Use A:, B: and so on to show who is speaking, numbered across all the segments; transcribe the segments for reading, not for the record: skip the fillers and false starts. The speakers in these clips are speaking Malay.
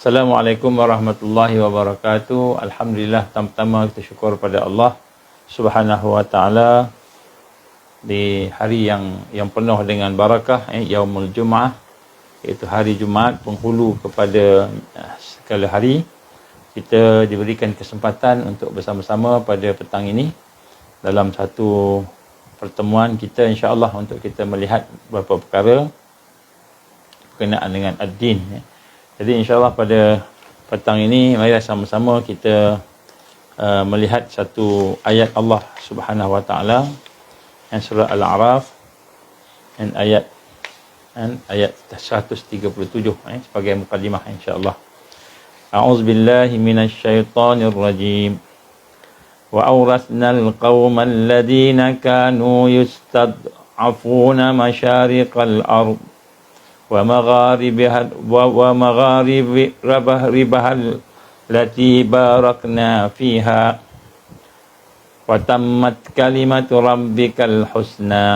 A: Assalamualaikum warahmatullahi wabarakatuh. Alhamdulillah, pertama kita syukur pada Allah Subhanahu wa taala di hari yang penuh dengan barakah, Yaumul Jumaah, iaitu hari Jumaat penghulu kepada segala hari. Kita diberikan kesempatan untuk bersama-sama pada petang ini dalam satu pertemuan kita, insya-Allah, untuk kita melihat beberapa perkara berkenaan dengan ad-din. Jadi insya-Allah pada petang ini mari sama-sama kita melihat satu ayat Allah Subhanahu wa taala, surah Al-A'raf, dan ayat 137 sebagai mukadimah, insya-Allah. A'udzubillahi minasyaitonir rajim. Wa awrathnal qaumal ladzina kanu yustad'afuna masyariqal ardh ومغاربها التي باركنا فيها وتمت كلمة ربك الحسنى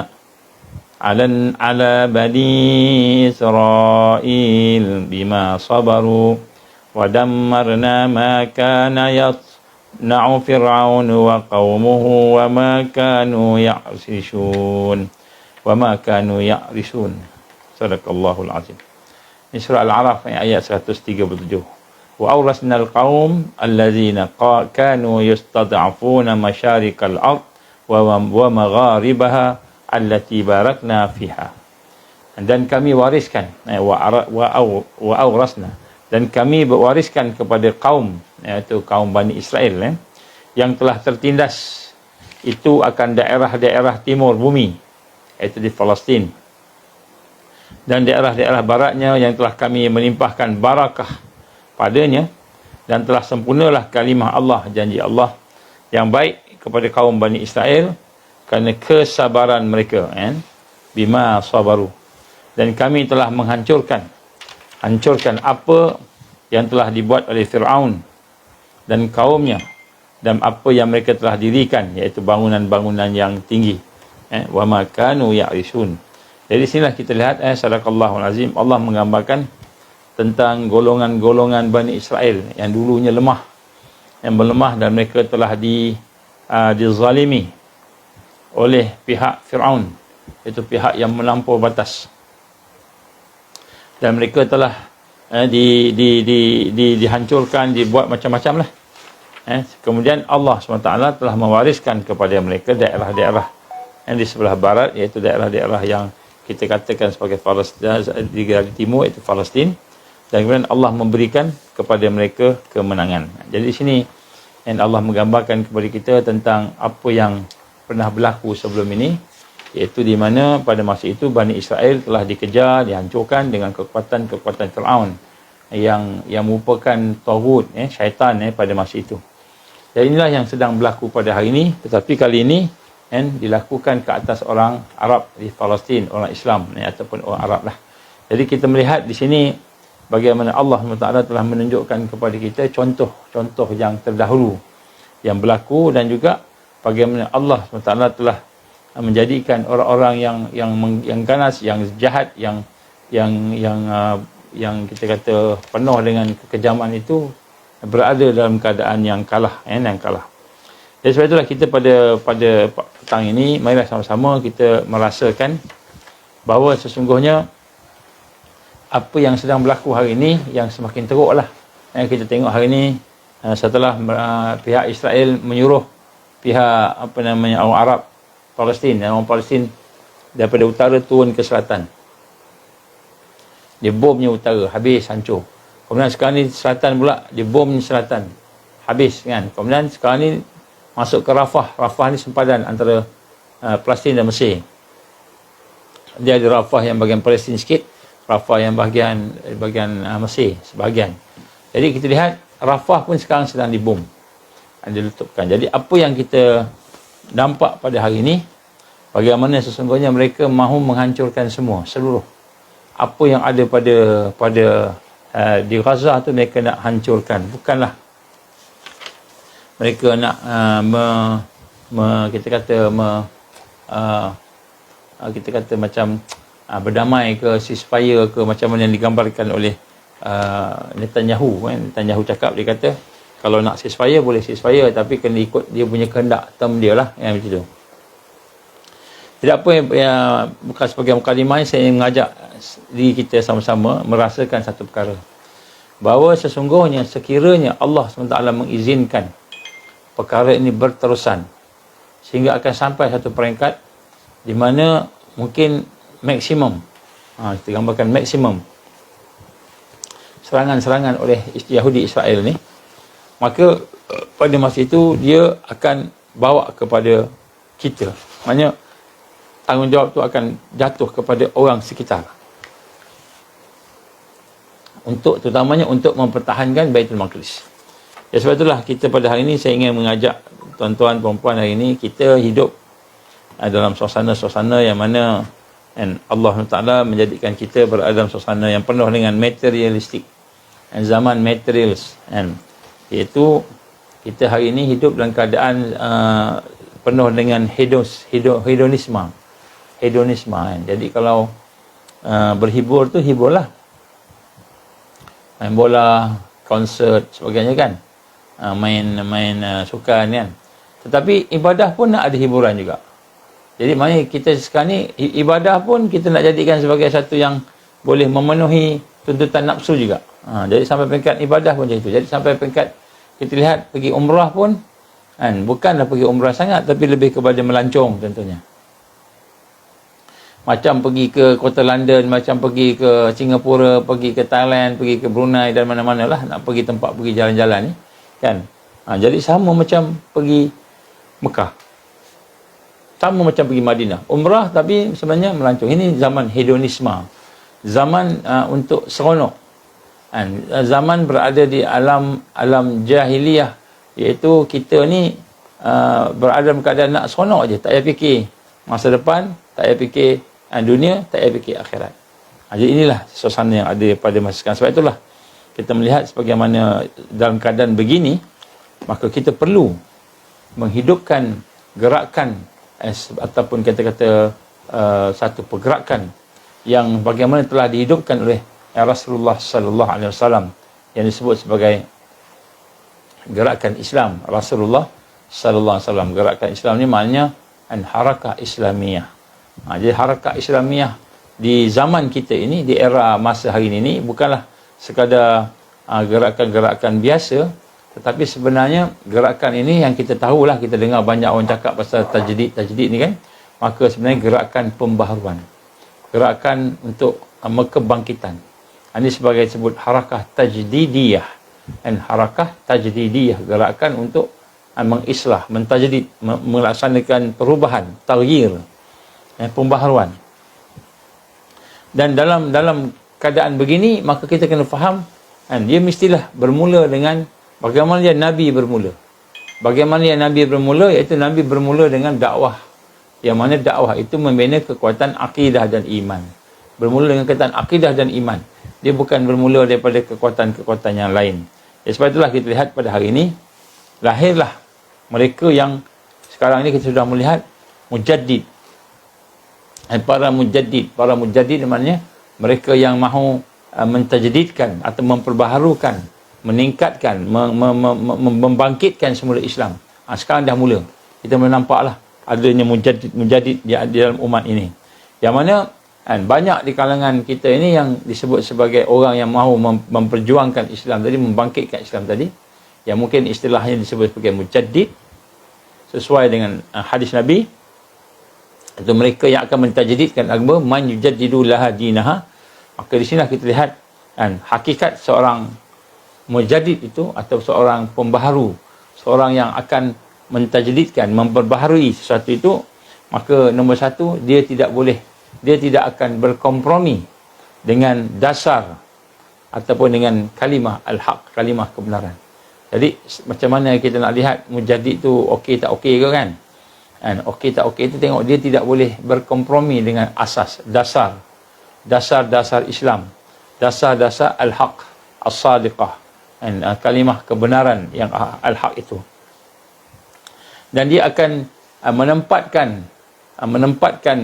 A: على بني إسرائيل بما صبروا ودمرنا ما كان يصنع فرعون وقومه وما كانوا يعرشون. Sadaqallahul azim. Ini surah Al-A'raf ayat 137. Wa awrasnal qaum allazina kanu yustad'afuna masyariqal ard wa magharibaha allati barakna fiha. Dan kami wariskan wa awrasna, dan kami wariskan kepada kaum, iaitu kaum Bani Israel, yang telah tertindas itu akan daerah-daerah timur bumi, iaitu di Palestin, dan daerah-daerah baratnya yang telah kami melimpahkan barakah padanya, dan telah sempurnalah kalimah Allah, janji Allah yang baik kepada kaum Bani Israel kerana kesabaran mereka, bima sabaru. Dan kami telah hancurkan apa yang telah dibuat oleh Fir'aun dan kaumnya, dan apa yang mereka telah dirikan, iaitu bangunan-bangunan yang tinggi. Wa ma kanu ya'rishun. Jadi sinilah kita lihat, sadaqallahul azim, Allah menggambarkan tentang golongan-golongan Bani Israel yang dulunya lemah, yang melemah, dan mereka telah dizalimi oleh pihak Fir'aun, iaitu pihak yang melampau batas, dan mereka telah dihancurkan, dibuat macam-macam lah. Kemudian Allah SWT telah mewariskan kepada mereka daerah-daerah yang di sebelah barat, iaitu daerah-daerah yang kita katakan sebagai Palestin, di timur, iaitu Palestin, dan kemudian Allah memberikan kepada mereka kemenangan. Jadi di sini Allah menggambarkan kepada kita tentang apa yang pernah berlaku sebelum ini, iaitu di mana pada masa itu Bani Israel telah dikejar, dihancurkan dengan kekuatan Fir'aun yang merupakan taghut, syaitan pada masa itu. Dan inilah yang sedang berlaku pada hari ini, tetapi kali ini dilakukan ke atas orang Arab di Palestin, orang Islam ataupun orang Arab lah. Jadi kita melihat di sini bagaimana Allah SWT telah menunjukkan kepada kita contoh-contoh yang terdahulu yang berlaku, dan juga bagaimana Allah SWT telah menjadikan orang-orang yang ganas, yang jahat, yang kita kata penuh dengan kekejaman itu berada dalam keadaan yang kalah. Jadi sebab itulah kita pada petang ini, marilah sama-sama kita merasakan bahawa sesungguhnya apa yang sedang berlaku hari ini yang semakin teruklah. Kita tengok hari ini, setelah pihak Israel menyuruh pihak orang Arab Palestin, dan orang Palestin daripada utara turun ke selatan, dia bomnya utara, habis, hancur. Kemudian sekarang ni selatan pula, dia bom selatan, habis kan. Kemudian sekarang ni masuk ke Rafah. Rafah ni sempadan antara Palestin dan Mesir. Dia ada Rafah yang bahagian Palestin sikit, Rafah yang bahagian Mesir sebahagian. Jadi kita lihat Rafah pun sekarang sedang dibom, diletupkan. Jadi apa yang kita nampak pada hari ini, bagaimana sesungguhnya mereka mahu menghancurkan seluruh apa yang ada pada di Gaza tu. Mereka nak hancurkan, bukanlah mereka nak kita kata macam berdamai ke, ceasefire ke, macam mana yang digambarkan oleh Netanyahu kan. Netanyahu cakap, dia kata kalau nak ceasefire boleh ceasefire, tapi kena ikut dia punya kehendak, term dia lah yang macam tu. Tidak apa yang bukan sebagai mukadimah, saya ingin mengajak diri kita sama-sama merasakan satu perkara, bahawa sesungguhnya sekiranya Allah SWT mengizinkan perkara ini berterusan sehingga akan sampai satu peringkat di mana mungkin maksimum, kita gambarkan maksimum serangan-serangan oleh Yahudi Israel ni, maka pada masa itu dia akan bawa kepada kita, maknanya tanggungjawab tu akan jatuh kepada orang sekitar, untuk terutamanya untuk mempertahankan Baitul Maqdis. Ya, sebab itulah kita pada hari ini saya ingin mengajak tuan-tuan perempuan hari ini, kita hidup dalam suasana-suasana yang mana Allah Ta'ala menjadikan kita berada dalam suasana yang penuh dengan materialistik, zaman materials, iaitu kita hari ini hidup dalam keadaan penuh dengan hedonisme. Jadi kalau berhibur tu hiburlah, main bola, konsert, sebagainya kan, main sukan kan, tetapi ibadah pun nak ada hiburan juga. Jadi maknanya kita sekarang ni ibadah pun kita nak jadikan sebagai satu yang boleh memenuhi tuntutan nafsu juga. Jadi sampai peringkat ibadah pun macam itu. Jadi sampai peringkat kita lihat pergi umrah pun bukanlah pergi umrah sangat, tapi lebih kepada melancong tentunya. Macam pergi ke kota London, macam pergi ke Singapura, pergi ke Thailand, pergi ke Brunei dan mana-mana lah nak pergi tempat, pergi jalan-jalan ni kan. Jadi sama macam pergi Mekah, sama macam pergi Madinah, umrah tapi sebenarnya melancong. Ini zaman hedonisme, zaman untuk seronok, zaman berada di alam jahiliyah, iaitu kita ni berada dalam keadaan nak seronok je, tak payah fikir masa depan, tak payah fikir dunia, tak payah fikir akhirat. Jadi inilah suasana yang ada pada masa sekarang. Sebab itulah kita melihat sebagaimana dalam keadaan begini, maka kita perlu menghidupkan gerakan ataupun kata-kata satu pergerakan yang bagaimana telah dihidupkan oleh Rasulullah sallallahu alaihi wasallam, yang disebut sebagai gerakan Islam. Rasulullah sallallahu alaihi wasallam, gerakan Islam ni maknanya harakah Islamiyah. Jadi harakah Islamiyah di zaman kita ini, di era masa hari ini, bukanlah sekadar gerakan-gerakan biasa, tetapi sebenarnya gerakan ini yang kita tahulah, kita dengar banyak orang cakap pasal tajdid ni kan, maka sebenarnya gerakan pembaharuan, gerakan untuk kebangkitan. Ini sebagai sebut harakah tajdidiyah, harakah tajdidiyah, gerakan untuk mengislah, mentajdid, melaksanakan perubahan, taghyir, pembaharuan. Dan dalam keadaan begini, maka kita kena faham, dia mestilah bermula dengan bagaimana dia Nabi bermula. Bagaimana dia Nabi bermula, iaitu Nabi bermula dengan dakwah, yang mana dakwah itu membina kekuatan akidah dan iman. Bermula dengan kekuatan akidah dan iman, dia bukan bermula daripada kekuatan-kekuatan yang lain. Sebab itulah kita lihat pada hari ini, lahirlah mereka yang sekarang ini kita sudah melihat mujaddid. Para mujaddid maknanya mereka yang mahu mentajdidkan atau memperbaharukan, meningkatkan, membangkitkan semula Islam. Sekarang dah mula, kita boleh nampaklah adanya mujaddid di dalam umat ini, yang mana banyak di kalangan kita ini yang disebut sebagai orang yang mahu memperjuangkan Islam tadi, membangkitkan Islam tadi, yang mungkin istilahnya disebut sebagai mujaddid sesuai dengan hadis Nabi, itu mereka yang akan mentajdidkan agama, man yujaddidu laha dinaha. Maka di sini kita lihat hakikat seorang mujaddid itu, atau seorang pembaharu, seorang yang akan mentajdidkan, memperbaharui sesuatu itu, maka nombor satu, dia tidak akan berkompromi dengan dasar ataupun dengan kalimah al-haq, kalimah kebenaran. Jadi macam mana kita nak lihat mujaddid tu okey tak okey ke kan? Okey tak okey itu tengok dia tidak boleh berkompromi dengan asas, dasar-dasar Islam, dasar-dasar al-haq, as-sadiqah, kalimah kebenaran yang al-haq itu. Dan dia akan menempatkan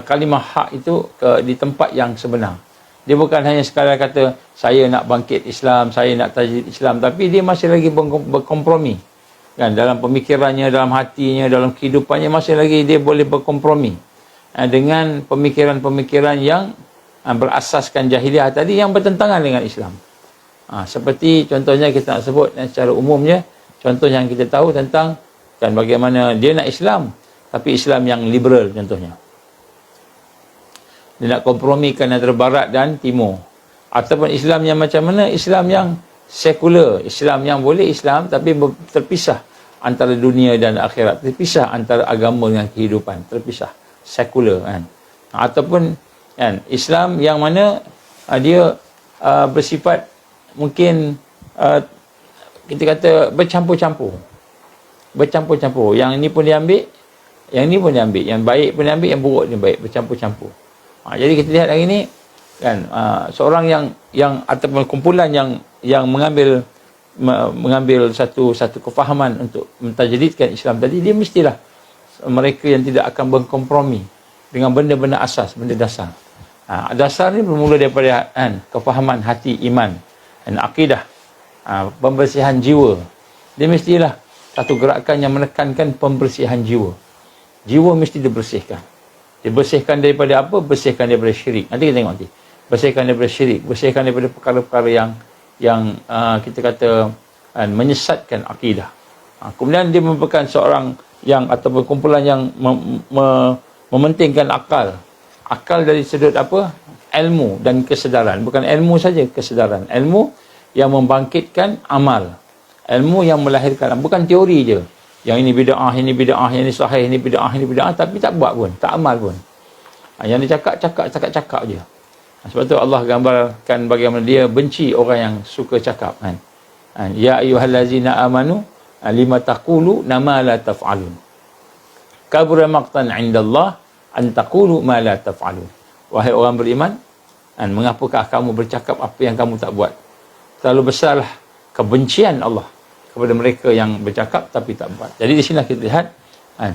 A: kalimah hak itu di tempat yang sebenar. Dia bukan hanya sekadar kata saya nak bangkit Islam, saya nak tajdid Islam, tapi dia masih lagi berkompromi. Kan, dalam pemikirannya, dalam hatinya, dalam kehidupannya masih lagi dia boleh berkompromi dengan pemikiran-pemikiran yang berasaskan jahiliah tadi yang bertentangan dengan Islam. Seperti contohnya kita nak sebut secara umumnya, contoh yang kita tahu tentang kan bagaimana dia nak Islam, tapi Islam yang liberal contohnya. Dia nak kompromikan antara barat dan timur. Ataupun Islam yang macam mana? Islam yang sekular, Islam yang boleh Islam tapi terpisah antara dunia dan akhirat, terpisah antara agama dengan kehidupan, terpisah, sekular kan. Ataupun kan Islam yang mana dia bersifat mungkin kita kata bercampur-campur. Yang ini pun diambil, yang ini pun diambil, yang baik pun diambil, yang buruk pun baik, bercampur-campur. Jadi kita lihat hari ini kan seorang yang ataupun kumpulan yang mengambil satu kefahaman untuk mentajdidkan Islam tadi, dia mestilah mereka yang tidak akan berkompromi dengan benda-benda asas, benda dasar. Dasar ni bermula daripada kefahaman hati, iman dan akidah, pembersihan jiwa. Dia mestilah satu gerakan yang menekankan pembersihan jiwa. Jiwa mesti dibersihkan. Dibersihkan daripada apa? Bersihkan daripada syirik. Nanti kita tengok nanti. Bersihkan daripada syirik, bersihkan daripada perkara-perkara yang kita kata menyesatkan akidah. Kemudian dia merupakan seorang yang ataupun kumpulan yang mementingkan akal. Akal dari sudut apa? Ilmu dan kesedaran. Bukan ilmu saja, kesedaran. Ilmu yang membangkitkan amal. Ilmu yang melahirkan, bukan teori je. Yang ini bid'ah, ini bid'ah, ini sahih, ini bid'ah, ini bid'ah, tapi tak buat pun, tak amal pun. Yang dia cakap je. Sebab tu Allah gambarkan bagaimana dia benci orang yang suka cakap kan. Ya ayyuhallazina amanu lima taqulu ma la taf'alun. Kabura maqtan 'indallah an taqulu ma la taf'alun. Wahai orang beriman, mengapakah kamu bercakap apa yang kamu tak buat? Terlalu besarlah kebencian Allah kepada mereka yang bercakap tapi tak buat. Jadi di sini kita lihat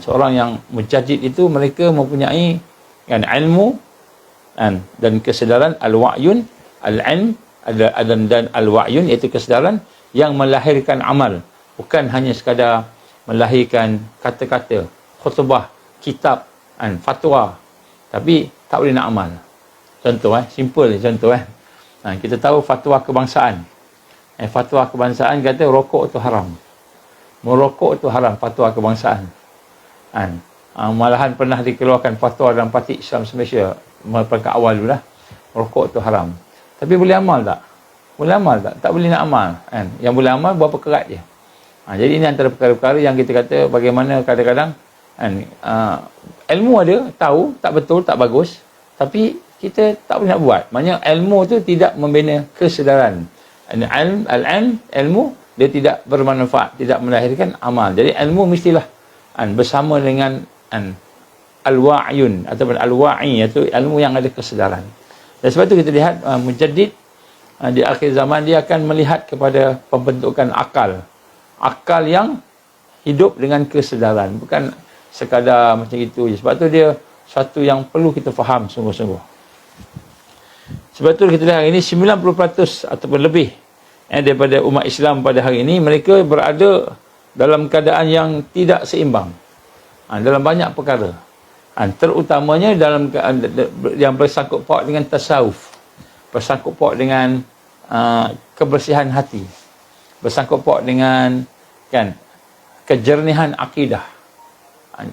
A: seorang yang mujaddid itu mereka mempunyai kan ilmu dan kesedaran, al-wa'yun, al-ilm dan al-wa'yun, iaitu kesedaran yang melahirkan amal, bukan hanya sekadar melahirkan kata-kata, khutbah, kitab, fatwa, tapi tak boleh nak amal. Contoh simple contoh kita tahu fatwa kebangsaan. Fatwa kebangsaan kata rokok itu haram. Merokok itu haram, fatwa kebangsaan. Malahan pernah dikeluarkan fatwa dalam Parti Islam Malaysia pada awal dulu lah. Rokok itu haram. Tapi boleh amal tak? Boleh amal tak? Tak boleh nak amal. Yang boleh amal berapa kerat je. Jadi ini antara perkara-perkara yang kita kata bagaimana kadang-kadang ilmu ada, tahu, tak betul, tak bagus. Tapi kita tak boleh nak buat. Maksudnya ilmu tu tidak membina kesedaran. Al-ilm, ilmu, dia tidak bermanfaat, tidak melahirkan amal. Jadi ilmu mestilah bersama dengan al-wa'yun ataupun al-wa'i, iaitu ilmu yang ada kesedaran. Dan sebab itu kita lihat mujaddid di akhir zaman dia akan melihat kepada pembentukan akal. Akal yang hidup dengan kesedaran, bukan sekadar macam itu je. Sebab tu dia satu yang perlu kita faham sungguh-sungguh. Sebab tu kita lihat hari ini 90% ataupun lebih daripada umat Islam pada hari ini mereka berada dalam keadaan yang tidak seimbang dalam banyak perkara. Terutamanya dalam yang bersangkut paut dengan tasawuf, bersangkut paut dengan kebersihan hati, bersangkut paut dengan kejernihan akidah,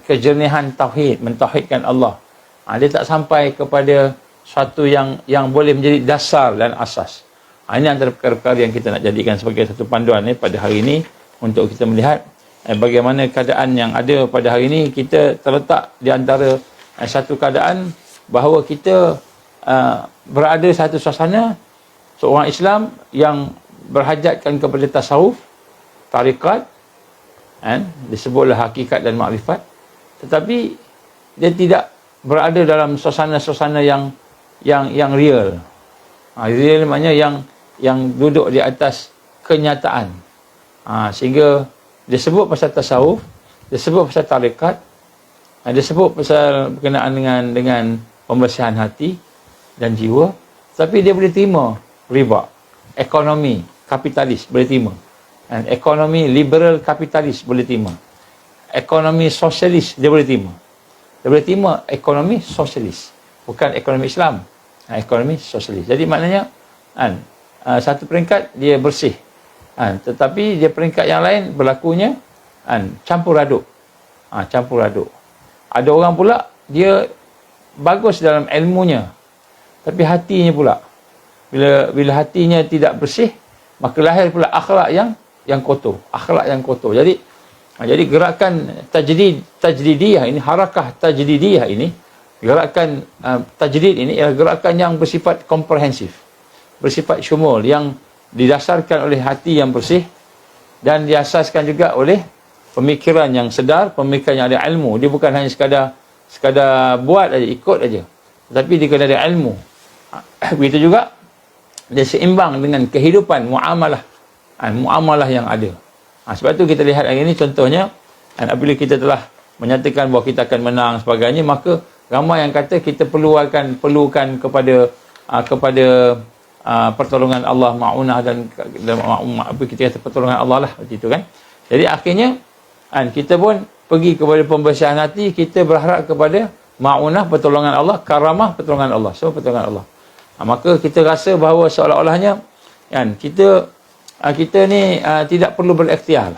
A: kejernihan tauhid, mentauhidkan Allah. Dia tak sampai kepada satu yang boleh menjadi dasar dan asas. Ini antara perkara-perkara yang kita nak jadikan sebagai satu panduan pada hari ini untuk kita melihat bagaimana keadaan yang ada pada hari ini. Kita terletak di antara satu keadaan bahawa kita berada satu suasana seorang Islam yang berhajatkan kepada tasawuf, tarikat, disebutlah hakikat dan makrifat, tetapi dia tidak berada dalam suasana-suasana yang real. Real maknanya yang duduk di atas kenyataan. Sehingga dia sebut pasal tasawuf, dia sebut pasal tarikat, dia sebut pasal berkenaan dengan pembersihan hati dan jiwa, Tapi dia boleh terima riba. Ekonomi kapitalis boleh terima. Dan ekonomi liberal kapitalis boleh terima. Ekonomi sosialis dia boleh terima. Dia boleh terima ekonomi sosialis. Bukan ekonomi Islam. Ekonomi sosialis. Jadi maknanya satu peringkat dia bersih. Tetapi dia peringkat yang lain berlakunya campur aduk. Campur aduk. Ada orang pula dia bagus dalam ilmunya. Tapi hatinya pula. Bila hatinya tidak bersih, maka lahir pula akhlak yang kotor. Akhlak yang kotor. Jadi gerakan tajdidiyah ini, harakah tajdidiyah ini, gerakan tajdid ini ialah gerakan yang bersifat komprehensif, bersifat syumul, yang didasarkan oleh hati yang bersih dan diasaskan juga oleh pemikiran yang sedar, pemikiran yang ada ilmu. Dia bukan hanya sekadar buat aja, ikut aja, tapi dia kena ada ilmu. Begitu juga dia seimbang dengan kehidupan muamalah yang ada. Sebab tu kita lihat hari ini contohnya, apabila kita telah menyatakan bahawa kita akan menang sebagainya, maka ramai yang kata kita perlukan kepada pertolongan Allah, ma'unah dan kita kata pertolongan Allah lah, macam itu kan. Jadi akhirnya kita pun pergi kepada pembersihan hati, kita berharap kepada ma'unah, pertolongan Allah, karamah, pertolongan Allah, semua pertolongan Allah. Maka kita rasa bahawa seolah-olahnya kita ni tidak perlu berikhtiar.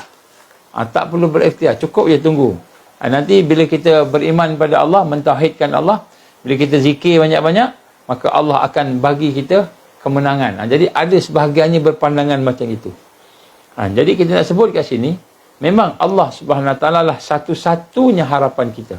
A: Tak perlu berikhtiar, cukup je tunggu. Nanti bila kita beriman pada Allah, mentauhidkan Allah, bila kita zikir banyak-banyak, maka Allah akan bagi kita kemenangan. Jadi ada sebahagiannya berpandangan macam itu. Jadi kita nak sebut kat sini, memang Allah Subhanahu Wa Taala lah satu-satunya harapan kita.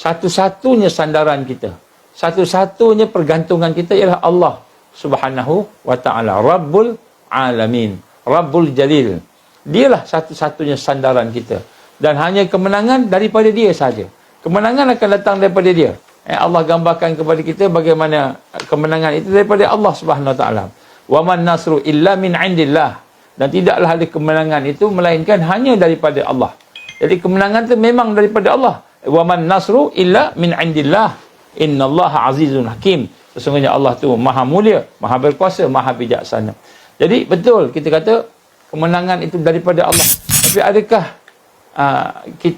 A: Satu-satunya sandaran kita. Satu-satunya pergantungan kita ialah Allah Subhanahu Wa Taala, Rabbul Alamin, Rabbul Jalil. Dialah satu-satunya sandaran kita. Dan hanya kemenangan daripada dia saja. Kemenangan akan datang daripada dia. Allah gambarkan kepada kita bagaimana kemenangan itu daripada Allah Subhanahu Wa Taala. Wa man nasru illa min indillah. Dan tidaklah ada kemenangan itu melainkan hanya daripada Allah. Jadi kemenangan itu memang daripada Allah. Wa man nasru illa min indillah. Innallaha azizun hakim. Sesungguhnya Allah tu maha mulia, maha berkuasa, maha bijaksana. Jadi betul kita kata kemenangan itu daripada Allah. Tapi adakah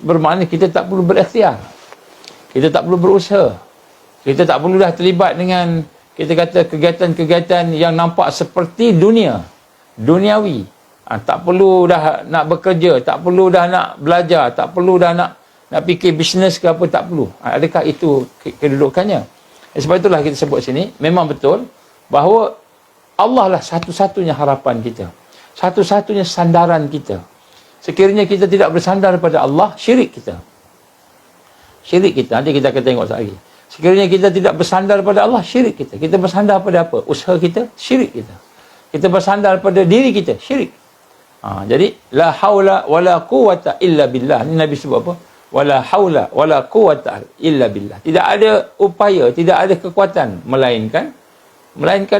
A: bermakna kita tak perlu berikhtiar? Kita tak perlu berusaha. Kita tak perlu dah terlibat dengan, kita kata, kegiatan-kegiatan yang nampak seperti duniawi. Tak perlu dah nak bekerja, tak perlu dah nak belajar, tak perlu dah nak fikir bisnes ke apa, tak perlu. Adakah itu kedudukannya? Sebab itulah kita sebut sini, memang betul bahawa Allah lah satu-satunya harapan kita. Satu-satunya sandaran kita. Sekiranya kita tidak bersandar pada Allah, syirik kita. Syirik kita. Nanti kita akan tengok sekali. Sekiranya kita tidak bersandar pada Allah, syirik kita. Kita bersandar pada apa? Usaha kita, syirik kita. Kita bersandar pada diri kita, syirik. Jadi, la haula wa la quwata illa billah. Ini Nabi sebut apa? Wala haula wala quwata illa billah. Tidak ada upaya, tidak ada kekuatan melainkan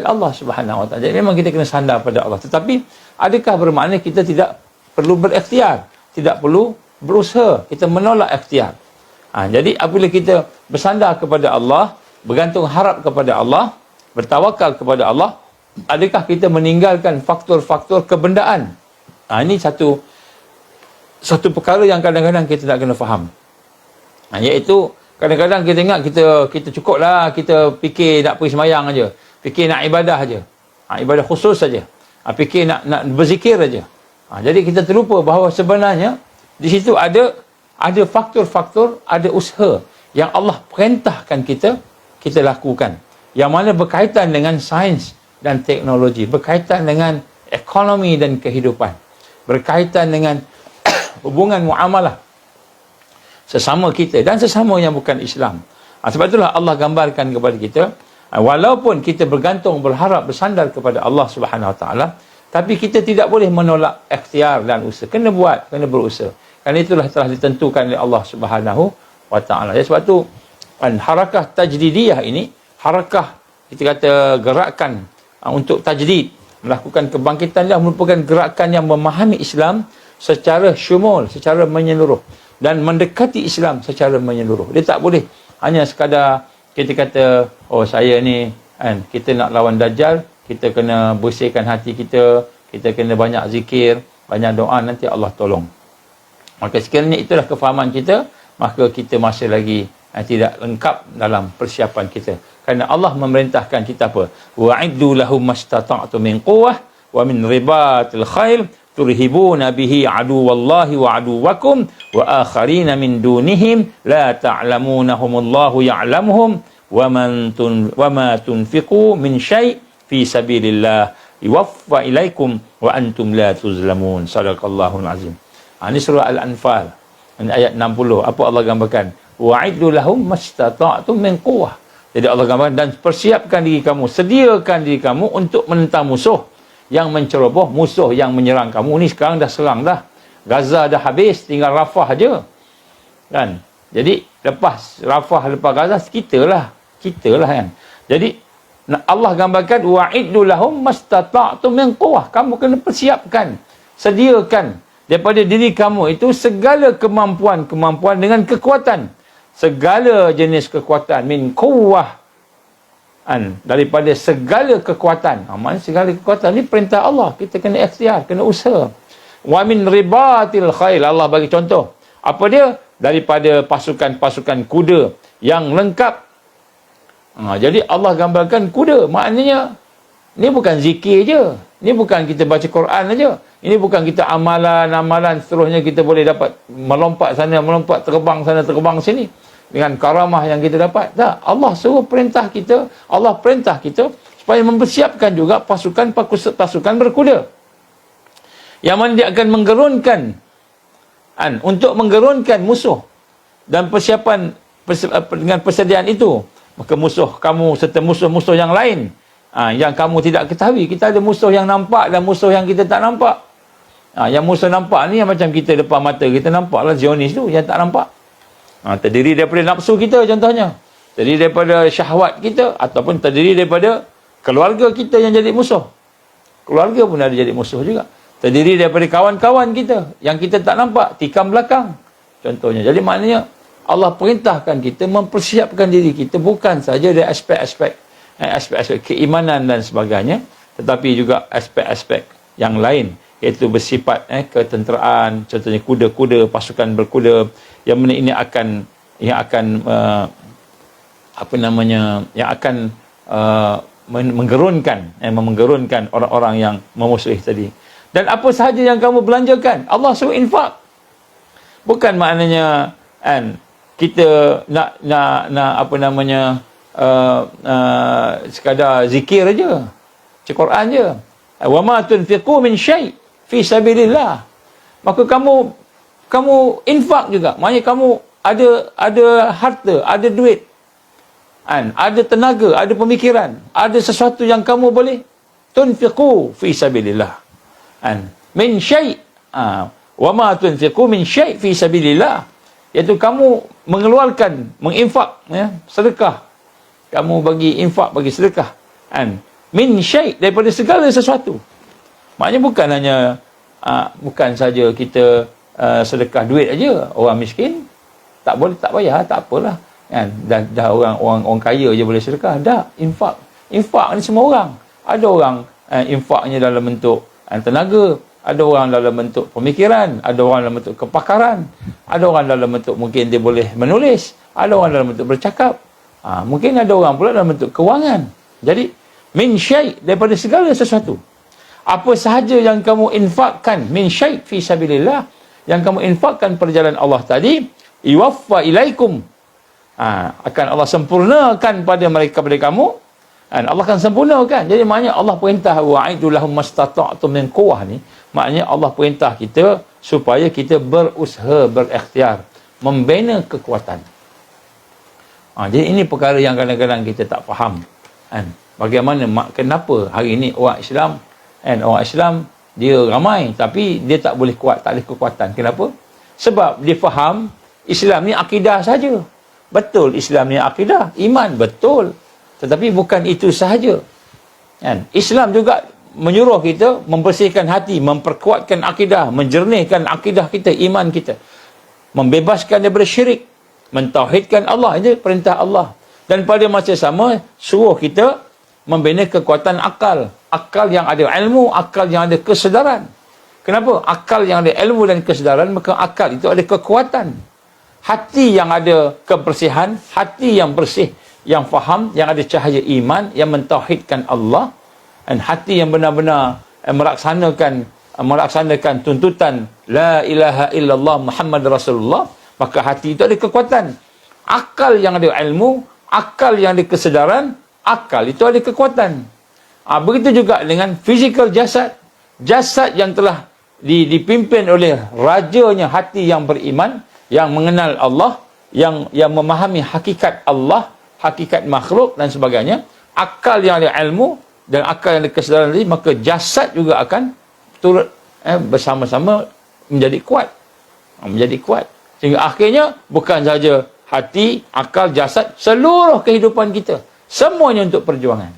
A: Allah Subhanahu Wa Taala. Jadi memang kita kena sandar pada Allah. Tetapi adakah bermakna kita tidak perlu berikhtiar, tidak perlu berusaha, kita menolak ikhtiar? Jadi apabila kita bersandar kepada Allah, bergantung harap kepada Allah, bertawakal kepada Allah, adakah kita meninggalkan faktor-faktor kebendaan? Ini satu perkara yang kadang-kadang kita tak kena faham. Iaitu kadang-kadang kita ingat kita cukuplah, kita fikir nak pergi sembahyang aja, fikir nak ibadah aja, ibadah khusus saja, fikir nak berzikir aja. Jadi kita terlupa bahawa sebenarnya di situ ada faktor-faktor, ada usaha yang Allah perintahkan kita lakukan, yang mana berkaitan dengan sains dan teknologi, berkaitan dengan ekonomi dan kehidupan, berkaitan dengan hubungan muamalah sesama kita dan sesama yang bukan Islam. Sebab itulah Allah gambarkan kepada kita, walaupun kita bergantung, berharap, bersandar kepada Allah Subhanahu Wa Taala, tapi kita tidak boleh menolak ikhtiar dan usaha. Kena buat, kena berusaha. Kerana itulah telah ditentukan oleh Allah Subhanahu Wa Taala. Sebab tu harakah tajdidiyah ini, harakah kita kata gerakan untuk tajdid, melakukan kebangkitan, dia merupakan gerakan yang memahami Islam secara syumul, secara menyeluruh, dan mendekati Islam secara menyeluruh. Dia tak boleh hanya sekadar kita kata, oh saya ni Kan? Kita nak lawan Dajjal, kita kena bersihkan hati kita, kita kena banyak zikir, banyak doa, nanti Allah tolong. Maka sekiranya itulah kefahaman kita, maka kita masih lagi tidak lengkap dalam persiapan kita. Kerana Allah memerintahkan kita apa? Wa'iddu lahum mastata'tu min quwwah wa min ribatil khail turhibuna bihi aduwallahi wa aduwakum wa akharina min dunihim la ta'lamunahumullahu ya'lamuhum wa ma tunfiqu min syai' fi sabilillah yuwaffa ilaikum wa antum la tuzlamun. Sadaqallahul azim. Ini surah Al-Anfal, ayat 60. Apa Allah gambarkan? Wa'iddu lahum mastata'tum min quwwah. Jadi Allah gambarkan, dan persiapkan diri kamu, sediakan diri kamu untuk menentang musuh yang menceroboh, musuh yang menyerang kamu. Ni sekarang dah serang dah. Gaza dah habis, tinggal Rafah aje. Kan? Jadi lepas Rafah, lepas Gaza, kita lah kan. Jadi Allah gambarkan wa'iddu lahum mastata'tum min quwwah. Kamu kena persiapkan, sediakan daripada diri kamu itu segala kemampuan dengan kekuatan, segala jenis kekuatan, min quwwah, daripada segala kekuatan. Maksudnya segala kekuatan ni perintah Allah, kita kena ikhtiar, kena usaha. Wa min ribatil khail, Allah bagi contoh. Apa dia? Daripada pasukan-pasukan kuda yang lengkap. Jadi Allah gambarkan kuda, maknanya ni bukan zikir je, ni bukan kita baca Quran aja, ini bukan kita amalan seterusnya kita boleh dapat melompat sana, melompat, terbang sana, terbang sini dengan karamah yang kita dapat. Tak, Allah suruh perintah kita, Allah perintah kita supaya mempersiapkan juga pasukan berkuda yang mana dia akan menggerunkan untuk menggerunkan musuh, dan persiapan dengan persediaan itu, maka musuh kamu serta musuh-musuh yang lain yang kamu tidak ketahui. Kita ada musuh yang nampak dan musuh yang kita tak nampak. Yang musuh nampak ni yang macam kita depan mata kita nampaklah Zionis tu, yang tak nampak. Terdiri daripada nafsu kita contohnya, terdiri daripada syahwat kita, ataupun terdiri daripada keluarga kita yang jadi musuh. Keluarga pun ada jadi musuh juga. Terdiri daripada kawan-kawan kita yang kita tak nampak, tikam belakang contohnya. Jadi maknanya Allah perintahkan kita mempersiapkan diri kita bukan saja dari aspek-aspek keimanan dan sebagainya, tetapi juga aspek-aspek yang lain, iaitu bersifat ketenteraan, contohnya kuda-kuda, pasukan berkuda yang mana ini akan menggerunkan orang-orang yang memusuhi tadi. Dan apa sahaja yang kamu belanjakan, Allah suruh infak. Bukan maknanya kita nak sekadar zikir aja, baca Quran je. Wa ma tunfiqu min syai' fi sabilillah. Maka kamu infak juga. Maknanya kamu ada harta, ada duit, ada tenaga, ada pemikiran, ada sesuatu yang kamu boleh tunfiqu fi sabilillah. Min syai', wa ma tunfiqu min syai' fi sabilillah, iaitu kamu mengeluarkan, menginfak, sedekah. Kamu bagi infak, bagi sedekah. Min syai', daripada segala sesuatu. Maknanya bukan hanya bukan saja kita sedekah duit aja. Orang miskin tak boleh, tak payah, tak apalah. Dah orang kaya je boleh sedekah. Dah, infak. Infak ni semua orang. Ada orang infaknya dalam bentuk tenaga, ada orang dalam bentuk pemikiran, ada orang dalam bentuk kepakaran, ada orang dalam bentuk mungkin dia boleh menulis, ada orang dalam bentuk bercakap, mungkin ada orang pula dalam bentuk kewangan. Jadi min syai', daripada segala sesuatu. Apa sahaja yang kamu infakkan, min syai' fi sabilillah, yang kamu infakkan perjalanan Allah tadi, yuwaffa ilaikum, akan Allah sempurnakan pada kamu. Allah akan sempurnakan. Jadi maknanya Allah perintah wa'iddu lahum mastata'tum min quwwah ni, maknanya Allah perintah kita supaya kita berusaha, berikhtiar, membina kekuatan. Jadi ini perkara yang kadang-kadang kita tak faham. Bagaimana, kenapa hari ini orang Islam dia ramai tapi dia tak boleh kuat, tak ada kekuatan. Kenapa? Sebab dia faham Islam ni akidah saja. Betul, Islam ni akidah, iman, betul. Tetapi bukan itu sahaja. Islam juga menyuruh kita membersihkan hati, memperkuatkan akidah, menjernihkan akidah kita, iman kita, membebaskan daripada syirik, mentauhidkan Allah. Ini perintah Allah. Dan pada masa sama suruh kita membina kekuatan akal. Akal yang ada ilmu, akal yang ada kesedaran. Kenapa? Akal yang ada ilmu dan kesedaran, maka akal itu ada kekuatan. Hati yang ada kebersihan, hati yang bersih, yang faham, yang ada cahaya iman, yang mentauhidkan Allah, dan hati yang benar-benar melaksanakan tuntutan la ilaha illallah Muhammad Rasulullah, maka hati itu ada kekuatan. Akal yang ada ilmu, akal yang ada kesedaran, akal itu ada kekuatan. Begitu juga dengan fizikal jasad. Jasad yang telah dipimpin oleh rajanya hati yang beriman, yang mengenal Allah, yang memahami hakikat Allah, hakikat makhluk dan sebagainya. Akal yang ada ilmu dan akal yang ada kesedaran tadi, maka jasad juga akan turut bersama-sama menjadi kuat. Menjadi kuat. Sehingga akhirnya bukan saja hati, akal, jasad, seluruh kehidupan kita. Semuanya untuk perjuangan.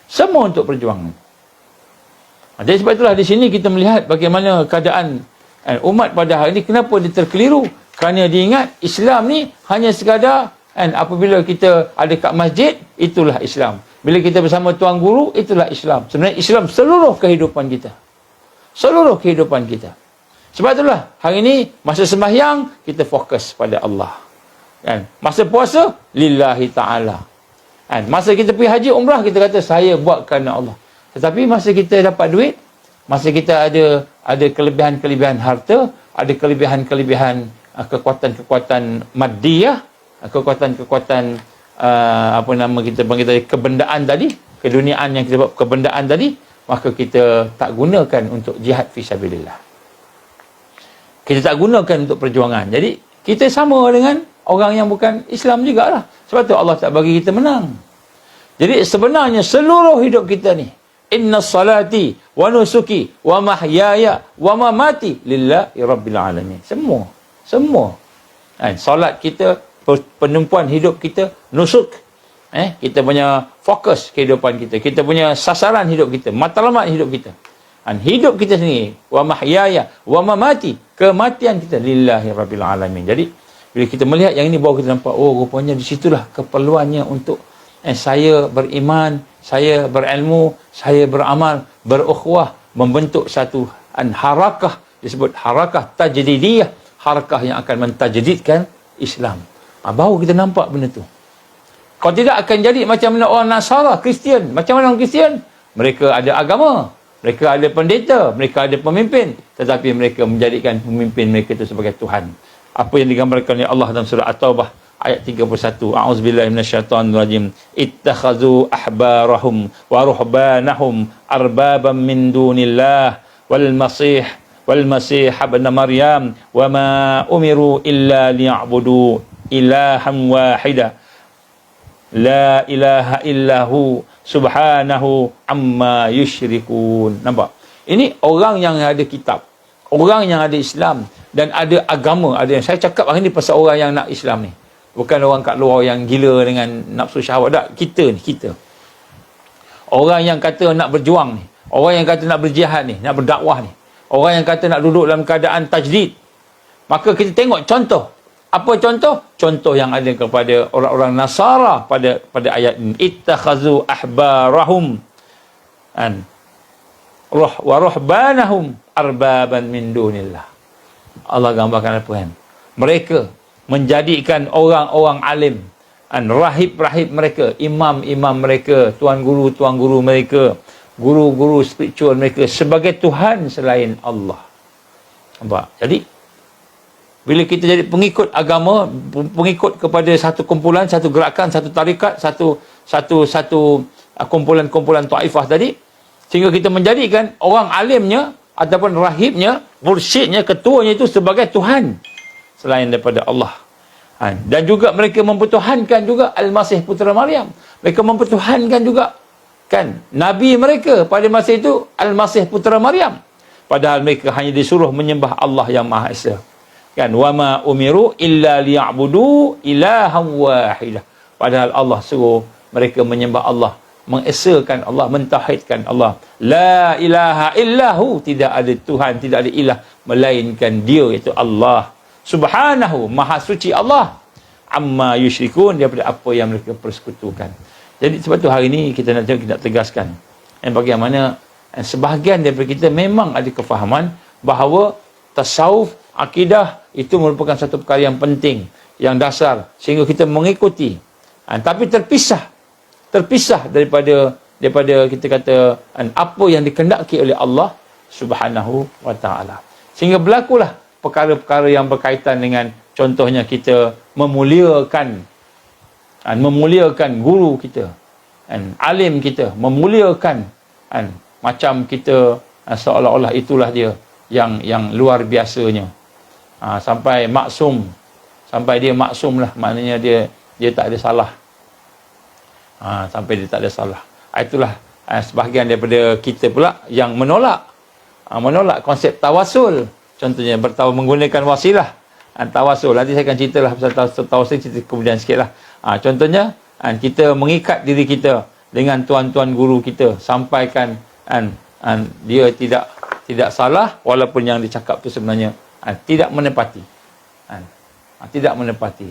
A: Semua untuk perjuangan. Jadi sebab itulah di sini kita melihat bagaimana keadaan umat pada hari ini, kenapa dia terkeliru. Kerana dia ingat Islam ni hanya sekadar apabila kita ada kat masjid, itulah Islam. Bila kita bersama tuan guru, itulah Islam. Sebenarnya Islam seluruh kehidupan kita. Seluruh kehidupan kita. Sebab itulah hari ini masa sembahyang kita fokus pada Allah. Masa puasa lillahi ta'ala. Masa kita pergi haji umrah, kita kata saya buat kerana Allah. Tetapi masa kita dapat duit, masa kita ada kelebihan-kelebihan harta, ada kelebihan-kelebihan kekuatan-kekuatan maddiyah, kekuatan-kekuatan kita panggil tadi, kebendaan tadi, keduniaan yang kita buat kebendaan tadi, maka kita tak gunakan untuk jihad fisabilillah. Kita tak gunakan untuk perjuangan. Jadi kita sama dengan orang yang bukan Islam jugalah. Sebab tu Allah tak bagi kita menang. Jadi sebenarnya seluruh hidup kita ni, inna salati wa nusuki wa mahyaya wa mamati lillahi rabbil alamin. Semua. Solat kita, penumpuan hidup kita, nusuk. Kita punya fokus kehidupan kita. Kita punya sasaran hidup kita, matlamat hidup kita. Hidup kita sendiri, wa mahyaya wa mamati, kematian kita lillahi rabbil alamin. Jadi bila kita melihat yang ini, baru kita nampak, oh rupanya di situlah keperluannya untuk saya beriman, saya berilmu, saya beramal, berukhuwah, membentuk satu harakah, disebut harakah tajdidiyah, harakah yang akan mentajdidkan Islam. Baru kita nampak benda tu. Kalau tidak akan jadi macam mana orang Nasara, Kristian. Macam mana orang Kristian? Mereka ada agama, mereka ada pendeta, mereka ada pemimpin, tetapi mereka menjadikan pemimpin mereka itu sebagai Tuhan. Apa yang digambarkan oleh Allah dalam surah At-Taubah ayat 31. A'udzubillahi minasyaitonirrajim. Ittakhazu ahbarahum wa ruhbanahum arbaban min dunillah wal masih ibn Maryam wa ma umiru illa liya'budu ilahan wahida la ilaha illahu subhanahu amma yusyrikun. Nampak? Ini orang yang ada kitab, orang yang ada Islam dan ada agama. Ada yang saya cakap hari ni pasal orang yang nak Islam ni, bukan orang kat luar yang gila dengan nafsu syahwat. Tak, kita orang yang kata nak berjuang ni, orang yang kata nak berjihad ni, nak berdakwah ni, orang yang kata nak duduk dalam keadaan tajdid. Maka kita tengok contoh. Apa contoh? Contoh yang ada kepada orang-orang Nasara pada ayat ini. Ittakhazu ahbarahum wa ruhbanahum arbaban min dunillah. Allah gambarkan apa kan? Mereka menjadikan orang-orang alim, rahib-rahib mereka, imam-imam mereka, tuan guru mereka, guru-guru spiritual mereka sebagai Tuhan selain Allah. Nampak? Jadi bila kita jadi pengikut agama, pengikut kepada satu kumpulan, satu gerakan, satu tarikat, satu kumpulan-kumpulan taifah tadi, sehingga kita menjadikan orang alimnya ataupun rahibnya, mursyidnya, ketuanya itu sebagai Tuhan selain daripada Allah. Dan juga mereka mempertuhankan juga Al-Masih Putera Maryam. Mereka mempertuhankan juga Nabi mereka pada masa itu Al-Masih Putera Maryam. Padahal mereka hanya disuruh menyembah Allah yang Maha Esa. Wa ma umiru illa liya'budu ilahan wahidah. Padahal Allah suruh mereka menyembah Allah, mengesakan Allah, mentauhidkan Allah. La ilaha illahu, tidak ada Tuhan, tidak ada ilah melainkan Dia, iaitu Allah. Subhanahu, maha suci Allah. Amma yusyrikun, daripada apa yang mereka persekutukan. Jadi sebab tu hari ni kita nak tegaskan bagaimana sebahagian daripada kita memang ada kefahaman bahawa tasawuf, akidah itu merupakan satu perkara yang penting, yang dasar, sehingga kita mengikuti. Tapi terpisah daripada kita kata apa yang dikehendaki oleh Allah Subhanahu wa taala. Sehingga berlakulah perkara-perkara yang berkaitan dengan, contohnya kita memuliakan guru kita, alim kita, memuliakan macam kita seolah-olah itulah dia yang luar biasanya, sampai dia maksum lah, maknanya dia tak ada salah, sampai dia tak ada salah. Itulah sebahagian daripada kita pula yang menolak konsep tawasul, contohnya menggunakan wasilah, tawasul. Nanti saya akan ceritalah pasal tawasul, cerita kemudian sikit lah. Contohnya kita mengikat diri kita dengan tuan-tuan guru kita, sampaikan dia tidak salah walaupun yang dicakap tu sebenarnya tidak menepati.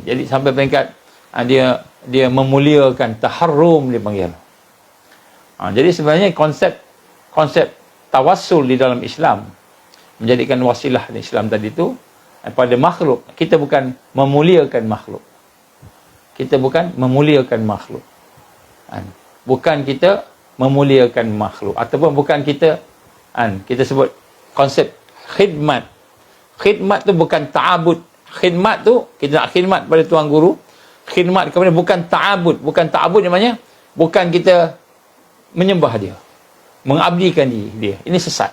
A: Jadi sampai peringkat dia memuliakan, taharrum dia panggil. Jadi sebenarnya konsep tawassul di dalam Islam, menjadikan wasilah di Islam tadi tu pada makhluk. Kita bukan memuliakan makhluk. Bukan kita memuliakan makhluk, ataupun bukan kita sebut konsep khidmat. Khidmat tu bukan ta'abud. Khidmat tu kita nak khidmat pada tuan guru. Khidmat kepada bukan ta'abud. Bukan ta'abud namanya bukan kita menyembah dia, mengabdikan dia. Ini sesat.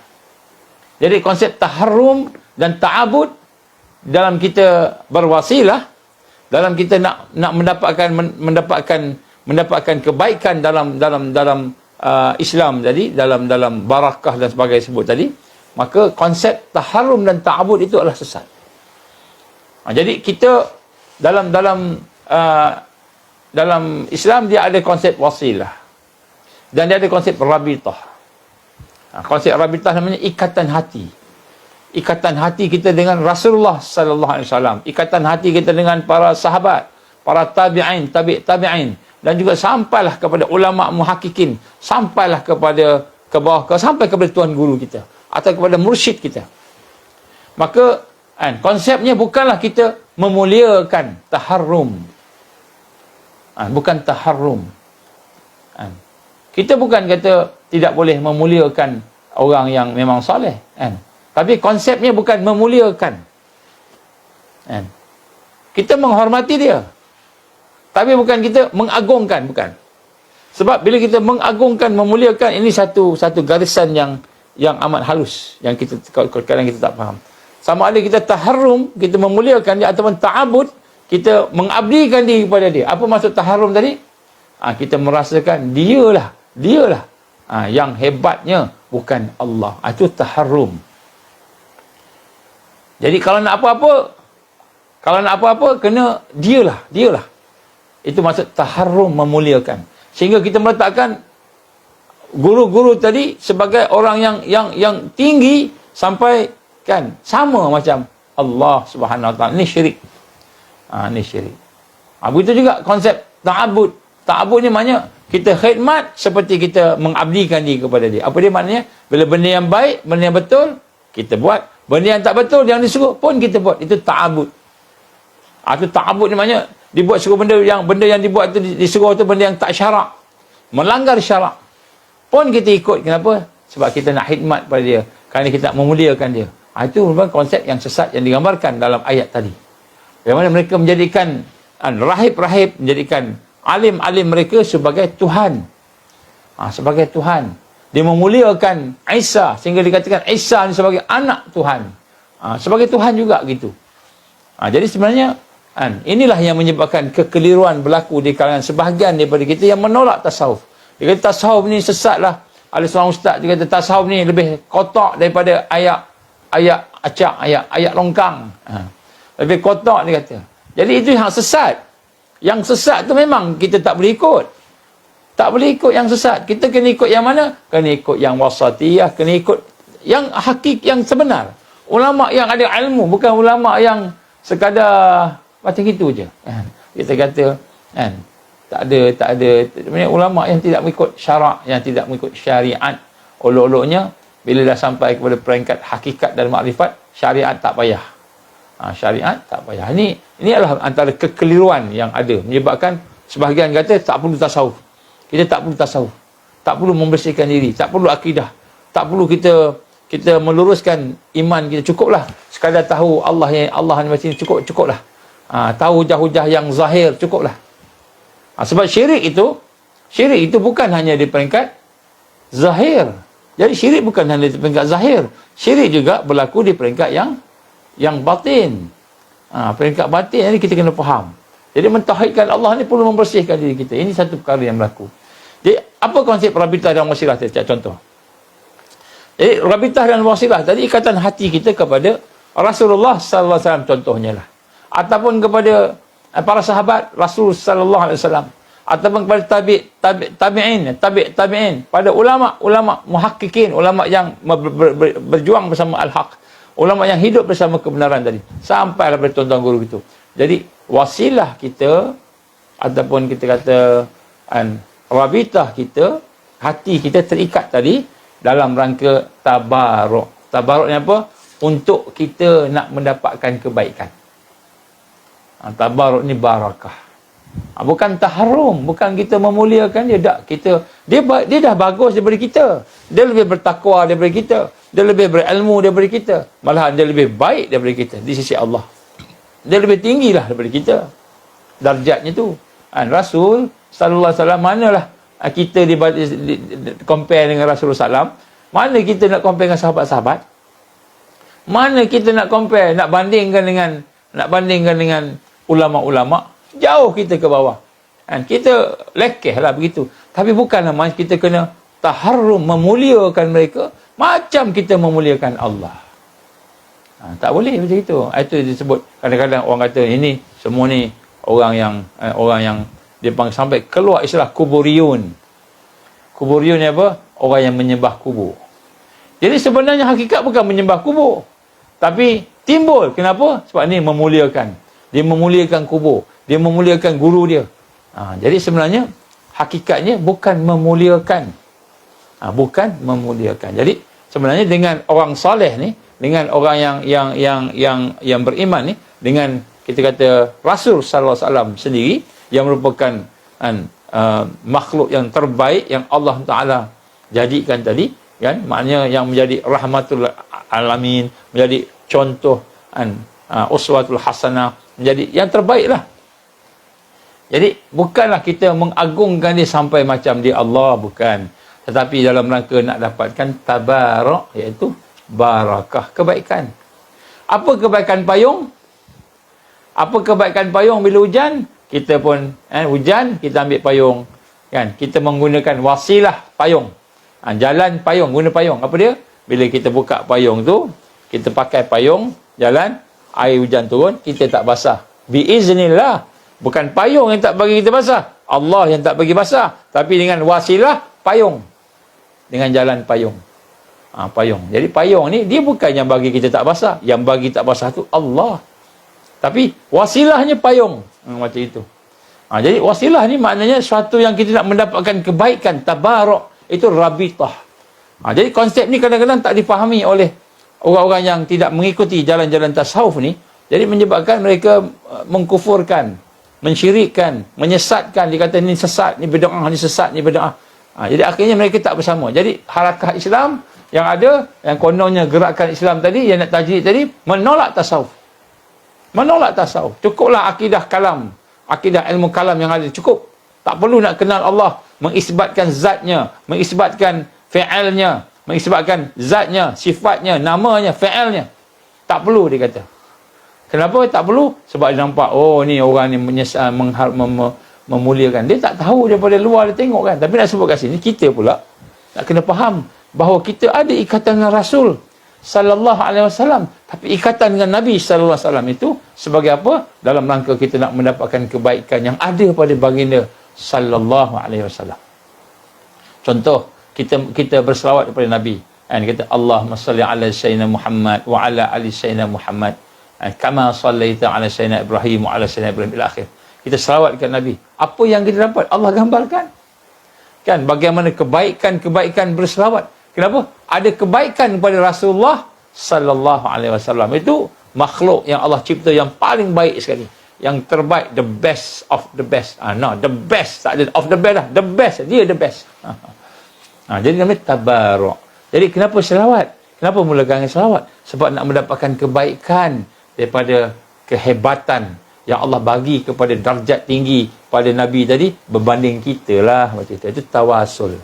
A: Jadi konsep taharrum dan ta'abud dalam kita berwasilah, dalam kita nak mendapatkan kebaikan dalam Islam tadi, dalam barakah dan sebagainya sebut tadi, maka konsep taharrum dan ta'abud itu adalah sesat. Jadi kita dalam Islam dia ada konsep wasilah dan dia ada konsep rabitah. Konsep rabitah namanya ikatan hati. Ikatan hati kita dengan Rasulullah sallallahu alaihi wasallam, ikatan hati kita dengan para sahabat, para tabi'in, tabi'in, dan juga sampailah kepada ulama muhakkikin, sampailah kepada ke bawah, sampai kepada tuan guru kita atau kepada mursyid kita. Maka konsepnya bukanlah kita memuliakan taharrum. Bukan taharrum. Kita bukan kata tidak boleh memuliakan orang yang memang soleh, tapi konsepnya bukan memuliakan. Kita menghormati dia, tapi bukan kita mengagungkan, bukan. Sebab bila kita mengagungkan, memuliakan, ini satu garisan yang amat halus, yang kita kadang kita tak faham. Sama ada kita taharrum, kita memuliakan dia, ataupun ta'abud, kita mengabdikan diri kepada dia. Apa maksud taharrum tadi? Kita merasakan dialah yang hebatnya, bukan Allah. Itu taharrum. Jadi kalau nak apa-apa kena dialah. Itu maksud taharrum, memuliakan. Sehingga kita meletakkan guru-guru tadi sebagai orang yang tinggi, sampai kan sama macam Allah Subhanahu wa taala. Ini syirik. Ini syirik. Begitu juga konsep ta'abud. Ta'abud ni maknanya kita khidmat seperti kita mengabdikan diri kepada dia. Apa dia maknanya? Bila benda yang baik, benda yang betul, kita buat. Benda yang tak betul, yang disuruh pun kita buat. Itu ta'abud. Itu ta'abud ni maknanya dibuat suruh benda yang dibuat tu, disuruh tu benda yang tak syarak, melanggar syarak, pun kita ikut. Kenapa? Sebab kita nak khidmat pada dia, kerana kita nak memuliakan dia. Itu merupakan konsep yang sesat yang digambarkan dalam ayat tadi. Bagaimana mereka menjadikan rahib-rahib, menjadikan alim-alim mereka sebagai Tuhan. Sebagai Tuhan. Dia memuliakan Isa, sehingga dikatakan Isa ni sebagai anak Tuhan. Sebagai Tuhan juga gitu. Jadi sebenarnya inilah yang menyebabkan kekeliruan berlaku di kalangan sebahagian daripada kita yang menolak tasawuf. Dia kata tasawuf ni sesat lah. Ada seorang ustaz dia kata tasawuf ni lebih kotak daripada ayat acak, ayat longkang. Lebih kotak dia kata. Jadi itu yang sesat. Yang sesat tu memang kita tak boleh ikut. Tak boleh ikut yang sesat. Kita kena ikut yang mana? Kena ikut yang wasatiyah, kena ikut yang hakik, yang sebenar. Ulama yang ada ilmu, bukan ulama yang sekadar macam itu je. Kita kata Tak ada. Ulama yang tidak mengikut syarak, yang tidak mengikut syariat, olok-oloknya bila dah sampai kepada peringkat hakikat dan makrifat, syariat tak payah. Syariat tak payah. Ini adalah antara kekeliruan yang ada, menyebabkan sebahagian kata tak perlu tasawuf. Kita tak perlu tasawuf. Tak perlu membersihkan diri, tak perlu akidah. Tak perlu kita meluruskan iman kita, cukuplah sekadar tahu Allah ni macam ni, cukuplah. Tahu hujah-hujah yang zahir, cukuplah. Sebab syirik itu bukan hanya di peringkat zahir. Jadi syirik bukan hanya di peringkat zahir. Syirik juga berlaku di peringkat yang batin. Peringkat batin ni kita kena faham. Jadi mentauhidkan Allah ni perlu membersihkan diri kita. Ini satu perkara yang berlaku. Jadi apa konsep rabitah dan wasilah tadi? Contoh. Jadi rabitah dan wasilah tadi ikatan hati kita kepada Rasulullah sallallahu alaihi wasallam contohnya lah. Ataupun kepada para sahabat Rasul sallallahu alaihi wasallam, ataupun kepada tabi'in, pada ulama muhaqqiqin, ulama yang berjuang bersama al-haq, ulama yang hidup bersama kebenaran tadi, sampai pada tuan-tuan guru itu. Jadi wasilah kita ataupun kita kata rabitah kita, hati kita terikat tadi dalam rangka tabaruk. Tabaruk ni apa? Untuk kita nak mendapatkan kebaikan. Tabaruk ni barakah. Bukan taharum, bukan kita memuliakan dia, tak. Dia dah bagus daripada kita. Dia lebih bertakwa daripada kita. Dia lebih berilmu daripada kita. Malahan dia lebih baik daripada kita di sisi Allah. Dia lebih tinggilah daripada kita darjatnya tu. Rasul sallallahu alaihi wasallam, manalah kita compare dengan Rasulullah sallam? Mana kita nak compare dengan sahabat-sahabat? Mana kita nak compare, nak bandingkan dengan ulama-ulama? Jauh kita ke bawah. Kita lekeh lah begitu. Tapi bukanlah kita kena taharrum, memuliakan mereka macam kita memuliakan Allah. Tak boleh macam itu. Itu disebut, kadang-kadang orang kata ini semua ni orang yang dia panggil sampai keluar istilah kuburiyun. Kuburiyun ni apa? Orang yang menyembah kubur. Jadi sebenarnya hakikat bukan menyembah kubur, tapi timbul. Kenapa? Sebab ni memuliakan. Dia memuliakan kubur. Dia memuliakan guru dia. Jadi sebenarnya hakikatnya bukan memuliakan. Bukan memuliakan. Jadi sebenarnya dengan orang soleh ni, dengan orang yang beriman ni, dengan kita kata Rasul sallallahu alaihi wasallam sendiri yang merupakan makhluk yang terbaik yang Allah Taala jadikan tadi, kan? Maknanya yang menjadi rahmatul alamin, menjadi contoh uswatul hasanah, menjadi yang terbaik lah. Jadi bukanlah kita mengagungkan dia sampai macam dia Allah, bukan. Tetapi dalam rangka nak dapatkan tabarak, iaitu barakah, kebaikan. Apa kebaikan payung? Apa kebaikan payung bila hujan? Kita pun hujan, kita ambil payung, kan? Kita menggunakan wasilah payung. Jalan payung, guna payung. Apa dia? Bila kita buka payung tu, kita pakai payung, jalan, air hujan turun, kita tak basah. Biiznillah. Bukan payung yang tak bagi kita basah, Allah yang tak bagi basah. Tapi dengan wasilah payung, dengan jalan payung. Payung. Jadi payung ni dia bukan yang bagi kita tak basah. Yang bagi tak basah tu Allah. Tapi wasilahnya payung. Macam itu. Jadi wasilah ni maknanya sesuatu yang kita nak mendapatkan kebaikan, tabaruk, itu rabitah. Jadi konsep ni kadang-kadang tak dipahami oleh orang-orang yang tidak mengikuti jalan-jalan tasawuf ni. Jadi menyebabkan mereka mengkufurkan, mensyirikkan, menyesatkan. Dia kata ni sesat, ni bid'ah, ni sesat, ni bid'ah. Jadi akhirnya mereka tak bersama. Jadi harakah Islam yang ada, yang kononnya gerakan Islam tadi, yang nak tajdid tadi, menolak tasawuf. Menolak tasawuf. Cukuplah akidah kalam, akidah ilmu kalam yang ada. Cukup. Tak perlu nak kenal Allah, mengisbatkan zatnya, mengisbatkan fi'alnya, mengisbatkan zatnya, sifatnya, namanya, fi'alnya. Tak perlu, dia kata. Kenapa tak perlu? Sebab dia nampak, oh ni orang ni memuliakan. Dia tak tahu daripada luar, dia tengok kan. Tapi nak sebut kat sini, kita pula nak kena faham bahawa kita ada ikatan dengan Rasul sallallahu alaihi wasallam. Tapi ikatan dengan Nabi sallallahu alaihi wasallam itu sebagai apa? Dalam rangka kita nak mendapatkan kebaikan yang ada pada baginda sallallahu alaihi wasallam. Contoh, kita berselawat kepada Nabi. Kita Allahumma salli ala sayyidina Muhammad wa ala ali sayyidina Muhammad. Kama sallaita ala sayyidina Ibrahim wa ala sayyidina Ibrahim ila akhir. kita selawat kat Nabi. Apa yang kita dapat? Allah gambarkan. Kan bagaimana kebaikan-kebaikan berselawat. Kenapa? Ada kebaikan kepada Rasulullah sallallahu alaihi wasallam. Itu makhluk yang Allah cipta yang paling baik sekali. Yang terbaik, the best of the best. No, the best. Tak ada of the best lah. The best. Dia the best. Jadi namanya tabaruk. Jadi kenapa selawat? Kenapa mulakan selawat? Sebab nak mendapatkan kebaikan daripada kehebatan yang Allah bagi kepada darjat tinggi pada Nabi tadi berbanding kita lah macam itu. Itu tawasul.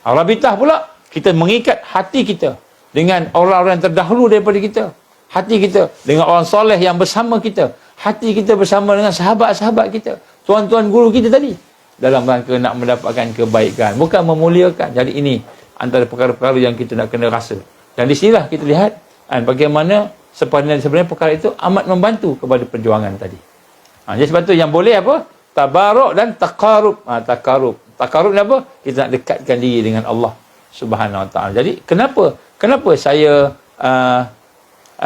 A: Rabitah pula, kita mengikat hati kita dengan orang-orang yang terdahulu daripada kita. Hati kita dengan orang soleh yang bersama kita. Hati kita bersama dengan sahabat-sahabat kita. Tuan-tuan guru kita tadi. Dalam rangka nak mendapatkan kebaikan. Bukan memuliakan. Jadi ini antara perkara-perkara yang kita nak kena rasa. Dan di sinilah kita lihat bagaimana sebenarnya perkara itu amat membantu kepada perjuangan tadi. Jadi sebab tu yang boleh apa? Tabaruk dan taqarub. Taqarub ni apa? Kita nak dekatkan diri dengan Allah Subhanahu Wa Taala. Jadi kenapa saya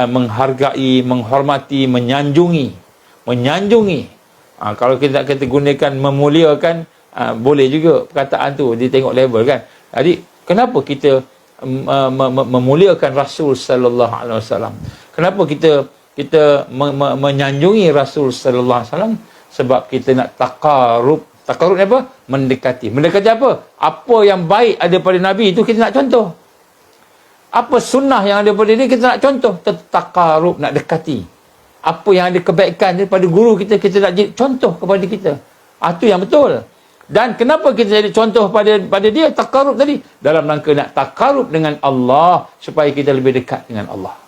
A: menghargai, menghormati, menyanjungi. Kalau kita gunakan memuliakan, boleh juga perkataan tu ditengok level kan. Jadi kenapa kita memuliakan Rasul sallallahu alaihi wasallam? Kenapa kita menyanjungi Rasul sallallahu alaihi wasallam? Sebab kita nak taqarub. Taqarub ni apa? Mendekati. Mendekati apa? Apa yang baik ada pada Nabi itu kita nak contoh. Apa sunnah yang ada pada dia kita nak contoh. Taqarub, nak dekati. Apa yang ada kebaikan daripada guru kita nak jadi contoh kepada kita. Itu yang betul. Dan kenapa kita jadi contoh pada dia taqarub tadi? Dalam rangka nak taqarub dengan Allah supaya kita lebih dekat dengan Allah.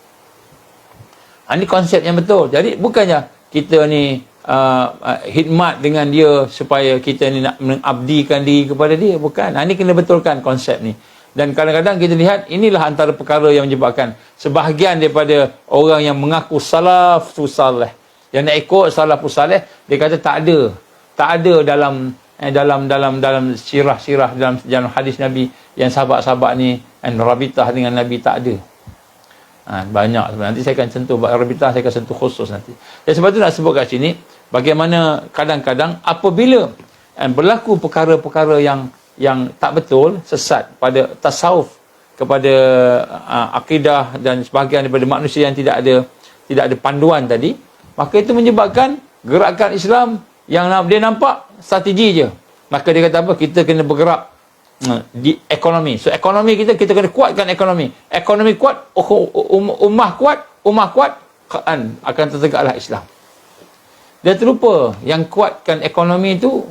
A: Ini konsep yang betul. Jadi bukannya kita ni khidmat dengan dia supaya kita ni nak mengabdikan diri kepada dia. Bukan. Ini kena betulkan konsep ni. Dan kadang-kadang kita lihat inilah antara perkara yang menyebabkan sebahagian daripada orang yang mengaku salafus salih, yang nak ikut salafus salih, dia kata tak ada dalam sirah-sirah dalam hadis Nabi yang sahabat-sahabat ni rabitah dengan Nabi, tak ada. Banyak sebenarnya. Nanti saya akan sentuh rabitah, saya akan sentuh khusus nanti. Dan sebab tu nak sebut kat sini bagaimana kadang-kadang apabila berlaku perkara-perkara yang tak betul, sesat pada tasawuf, kepada akidah dan sebahagian daripada manusia yang tidak ada panduan tadi, maka itu menyebabkan gerakan Islam yang dia nampak strategi je. Maka dia kata apa? Kita kena bergerak di ekonomi. So ekonomi kita kena kuatkan ekonomi. Ekonomi kuat, ummah kuat, akan tertegaklah Islam. Dia terlupa yang kuatkan ekonomi itu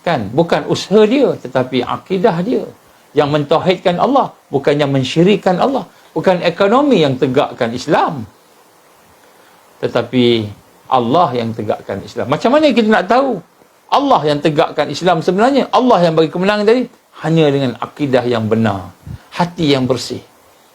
A: kan bukan usaha dia, tetapi akidah dia yang mentauhidkan Allah, bukan yang mensyirikkan Allah. Bukan ekonomi yang tegakkan Islam, tetapi Allah yang tegakkan Islam. Macam mana kita nak tahu Allah yang tegakkan Islam sebenarnya? Allah yang bagi kemenangan tadi hanya dengan akidah yang benar, hati yang bersih.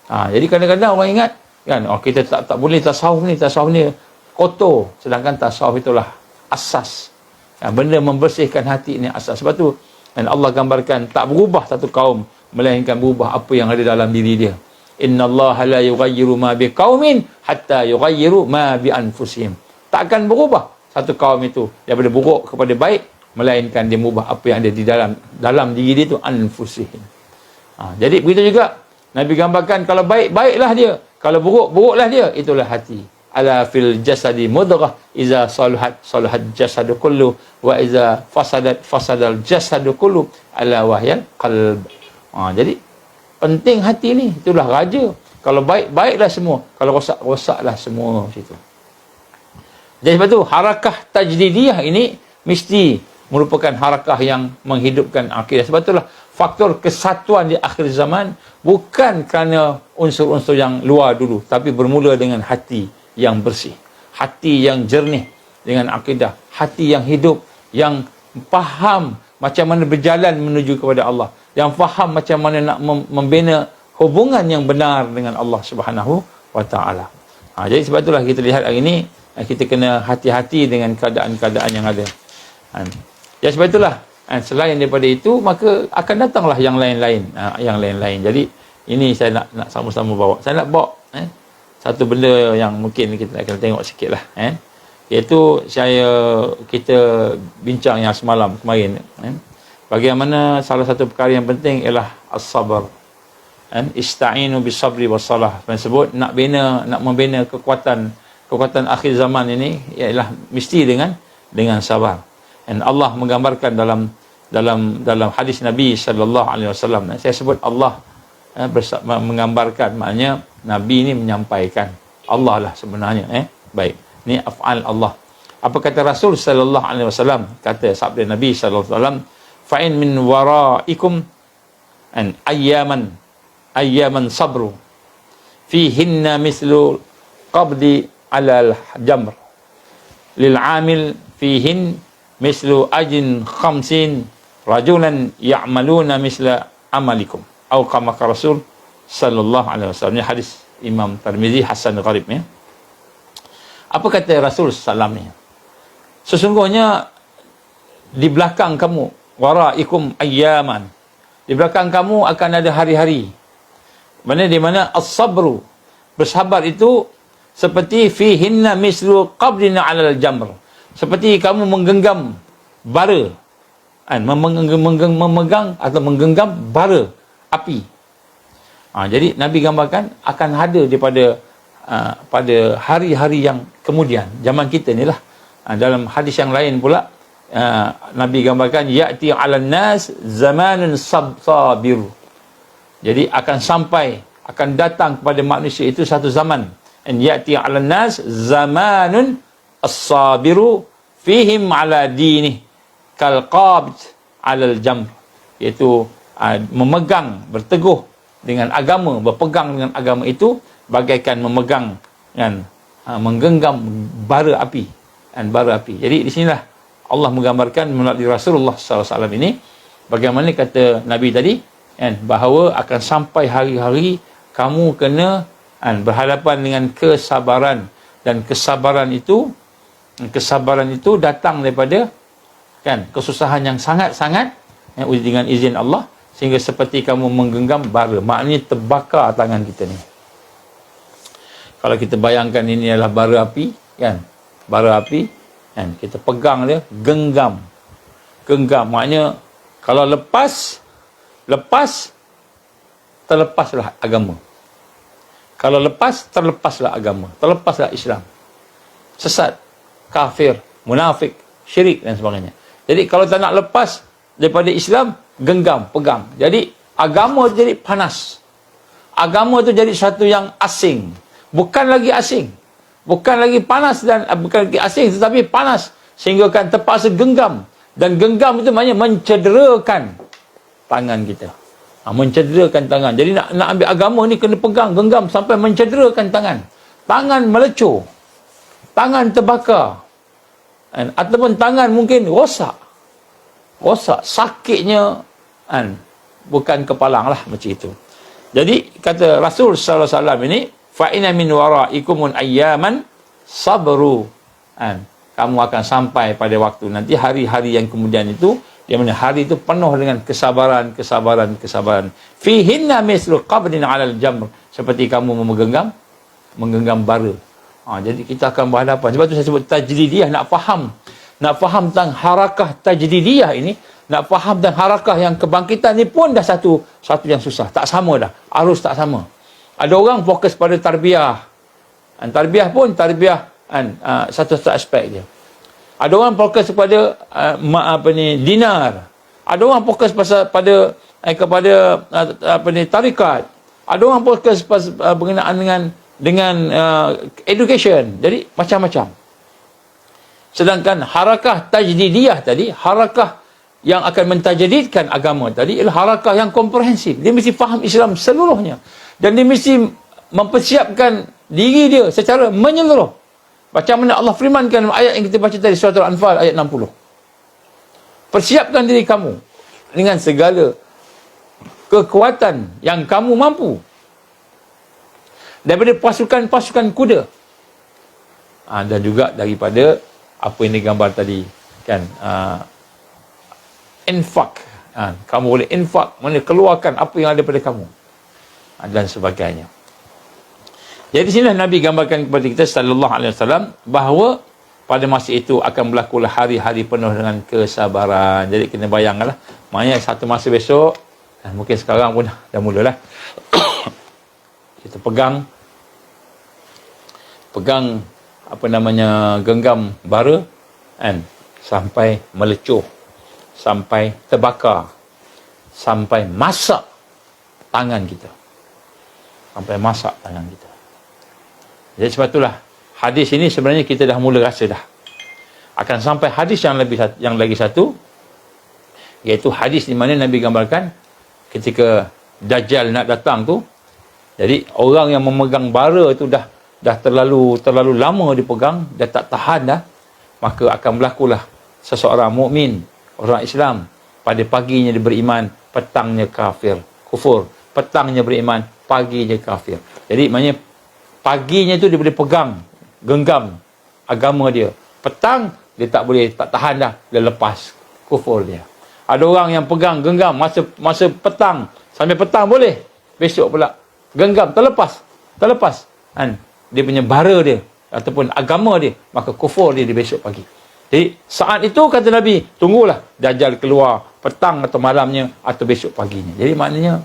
A: Jadi kadang-kadang orang ingat kan, kita tak boleh tasawuf ni kotor, sedangkan tasawuf itulah asas. Benda membersihkan hati ni asas. Sebab tu dan Allah gambarkan tak berubah satu kaum melainkan berubah apa yang ada dalam diri dia. Innallaha la yughayyiru ma biqaumin hatta yughayyiru ma bi anfusihim. Takkan berubah satu kaum itu daripada buruk kepada baik melainkan dia mengubah apa yang ada di dalam diri dia tu, anfusihim. Jadi begitu juga Nabi gambarkan, kalau baik, baiklah dia, kalau buruk, buruklah dia. Itulah hati. Ala fil jasadi mudghah, iza saluhat jasadu kullu, wa iza fasadal jasadu kullu, ala wahyal qalb. Jadi penting hati ni, itulah raja. Kalau baik, baiklah semua. Kalau rosak, rosaklah semua. Situ. Jadi sebab tu harakah tajdidiyah ini mesti merupakan harakah yang menghidupkan akidah. Sebab itulah faktor kesatuan di akhir zaman bukan kerana unsur-unsur yang luar dulu, tapi bermula dengan hati yang bersih, hati yang jernih dengan akidah, hati yang hidup, yang faham macam mana berjalan menuju kepada Allah, yang faham macam mana nak membina hubungan yang benar dengan Allah Subhanahu wa taala. Jadi sebab itulah kita lihat hari ini kita kena hati-hati dengan keadaan-keadaan yang ada. Ya sebab itulah selain daripada itu maka akan datanglah yang lain-lain, Jadi ini saya nak sama-sama bawa. Saya nak bawa satu benda yang mungkin kita akan tengok sikitlah. Iaitu kita bincang yang semalam kemarin, bagaimana salah satu perkara yang penting ialah as-sabar. Ista'inu bis-sabri was-salah. Sebut nak membina kekuatan akhir zaman ini ialah mesti dengan sabar. Dan Allah menggambarkan dalam hadis Nabi sallallahu alaihi wasallam. Saya sebut Allah menggambarkan, maknanya Nabi ini menyampaikan. Allah lah sebenarnya. Baik. Ini af'al Allah. Apa kata Rasul sallallahu alaihi wasallam? Kata sabda Nabi sallallahu alaihi wasallam, fa in min waraikum an ayyaman sabru fihinna mislu qabdi ala al-jamr lil 'amil fihin mislu ajin khamsin rajulan ya'maluna misla amalikum atau kama Rasul sallallahu alaihi wasallam. Ini hadis Imam Tirmizi hasan gharib ya. Apa kata Rasul sallam ni? Sesungguhnya di belakang kamu, waraikum ayyaman, di belakang kamu akan ada hari-hari di mana as-sabru, bersabar itu seperti fihinna mislu qabdina 'alal jamr, seperti kamu menggenggam bara, memegang atau menggenggam bara api. Jadi Nabi gambarkan akan ada pada hari-hari yang kemudian, zaman kita ni lah. Dalam hadis yang lain pula, Nabi gambarkan ya'ti 'alan nas zamanun sabir. Jadi akan datang kepada manusia itu satu zaman. And ya'ti 'alan nas zamanun as-sabiru fihim 'ala dini kal qabd 'alal jamr. Iaitu memegang, berteguh dengan agama, berpegang dengan agama itu bagaikan memegang menggenggam bara api. Jadi di sinilah Allah menggambarkan melalui Rasulullah SAW ini bagaimana kata Nabi tadi, bahawa akan sampai hari-hari kamu kena berhadapan dengan kesabaran, dan kesabaran itu datang daripada kesusahan yang sangat-sangat dengan izin Allah, sehingga seperti kamu menggenggam bara, maknanya terbakar tangan kita ni. Kalau kita bayangkan ini adalah bara api, bara api, kita pegang dia, genggam, maknanya kalau lepas, terlepaslah agama. Kalau lepas, terlepaslah agama, terlepaslah Islam. Sesat, kafir, munafik, syirik dan sebagainya. Jadi kalau tak nak lepas daripada Islam, genggam, pegang. Jadi agama jadi panas. Agama itu jadi satu yang asing. Bukan lagi asing, bukan lagi panas, dan bukan lagi asing, tetapi panas, sehingga kan terpaksa genggam. Dan genggam itu maknanya mencederakan tangan kita, mencederakan tangan. Jadi nak ambil agama ni kena pegang, genggam sampai mencederakan tangan melecur, tangan terbakar, ataupun tangan mungkin rosak, sakitnya bukan kepalang lah, macam itu. Jadi kata Rasul sallallahu alaihi wasallam ini, fa inna min waraikum ayyaman sabru. Kamu akan sampai pada waktu nanti, hari-hari yang kemudian itu, di mana hari itu penuh dengan kesabaran. Fihinna mislu qabdin 'alal jamr, seperti kamu menggenggam bara. Jadi kita akan berhadapan. Sebab tu saya sebut tajdidiyah, nak faham tentang harakah tajdidiyah ini, nak faham tentang harakah yang kebangkitan ni pun dah satu yang susah. Tak sama dah, arus tak sama. Ada orang fokus pada tarbiyah. Tarbiyah pun satu aspek dia. Ada orang fokus kepada dinar. Ada orang fokus kepada tarikat. Ada orang fokus berkenaan dengan education. Jadi macam-macam. Sedangkan harakah tajdidiyah tadi, harakah yang akan mentajdidkan agama tadi, ialah harakah yang komprehensif. Dia mesti faham Islam seluruhnya. Dan dia mesti mempersiapkan diri dia secara menyeluruh. Macam mana Allah firmankan ayat yang kita baca tadi, surah Al-Anfal ayat 60. Persiapkan diri kamu dengan segala kekuatan yang kamu mampu, daripada pasukan-pasukan kuda, dan juga daripada apa yang digambar tadi, infak. Kamu boleh infak, mana keluarkan apa yang ada pada kamu, dan sebagainya. Jadi sini Nabi gambarkan kepada kita sallallahu alaihi wasallam bahawa pada masa itu akan berlakulah hari-hari penuh dengan kesabaran. Jadi kena bayangkanlah, maknanya satu masa besok, mungkin sekarang pun dah mulalah kita pegang apa namanya, genggam bara kan, sampai melecuh, sampai terbakar, sampai masak tangan kita, Jadi sebab itulah hadis ini sebenarnya kita dah mula rasa dah akan sampai hadis yang lagi satu, iaitu hadis di mana Nabi gambarkan ketika Dajjal nak datang tu. Jadi orang yang memegang bara tu dah terlalu lama dipegang, dah tak tahan dah, maka akan berlakulah seseorang mukmin, orang Islam, pada paginya dia beriman, petangnya kufur, petangnya beriman, paginya kafir. Jadi maknanya paginya tu dia boleh pegang, genggam agama dia, petang dia tak tahan dah, dia lepas kufur dia. Ada orang yang pegang, genggam masa petang, sampai petang boleh, besok pula genggam, terlepas kan, dia punya bara dia ataupun agama dia, maka kufur dia di besok pagi. Jadi saat itu kata Nabi, tunggulah Dajjal keluar petang atau malamnya atau besok paginya. Jadi maknanya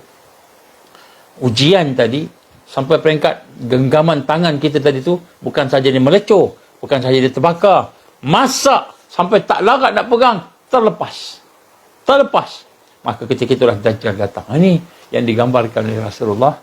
A: ujian tadi sampai peringkat genggaman tangan kita tadi tu, bukan saja dia melecur, bukan saja dia terbakar, masak sampai tak larat nak pegang, terlepas. Maka ketika itulah Dajjal datang. Ini yang digambarkan oleh Rasulullah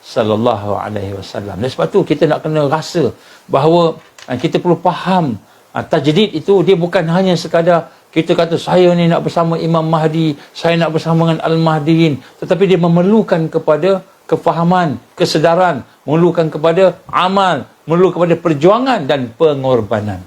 A: sallallahu alaihi wasallam. Dan sebab tu kita nak kena rasa bahawa kita perlu faham, tajdid itu dia bukan hanya sekadar kita kata saya ni nak bersama Imam Mahdi, saya nak bersama dengan Al-Mahdiin, tetapi dia memerlukan kepada kefahaman, kesedaran, memerlukan kepada amal, memerlukan kepada perjuangan dan pengorbanan.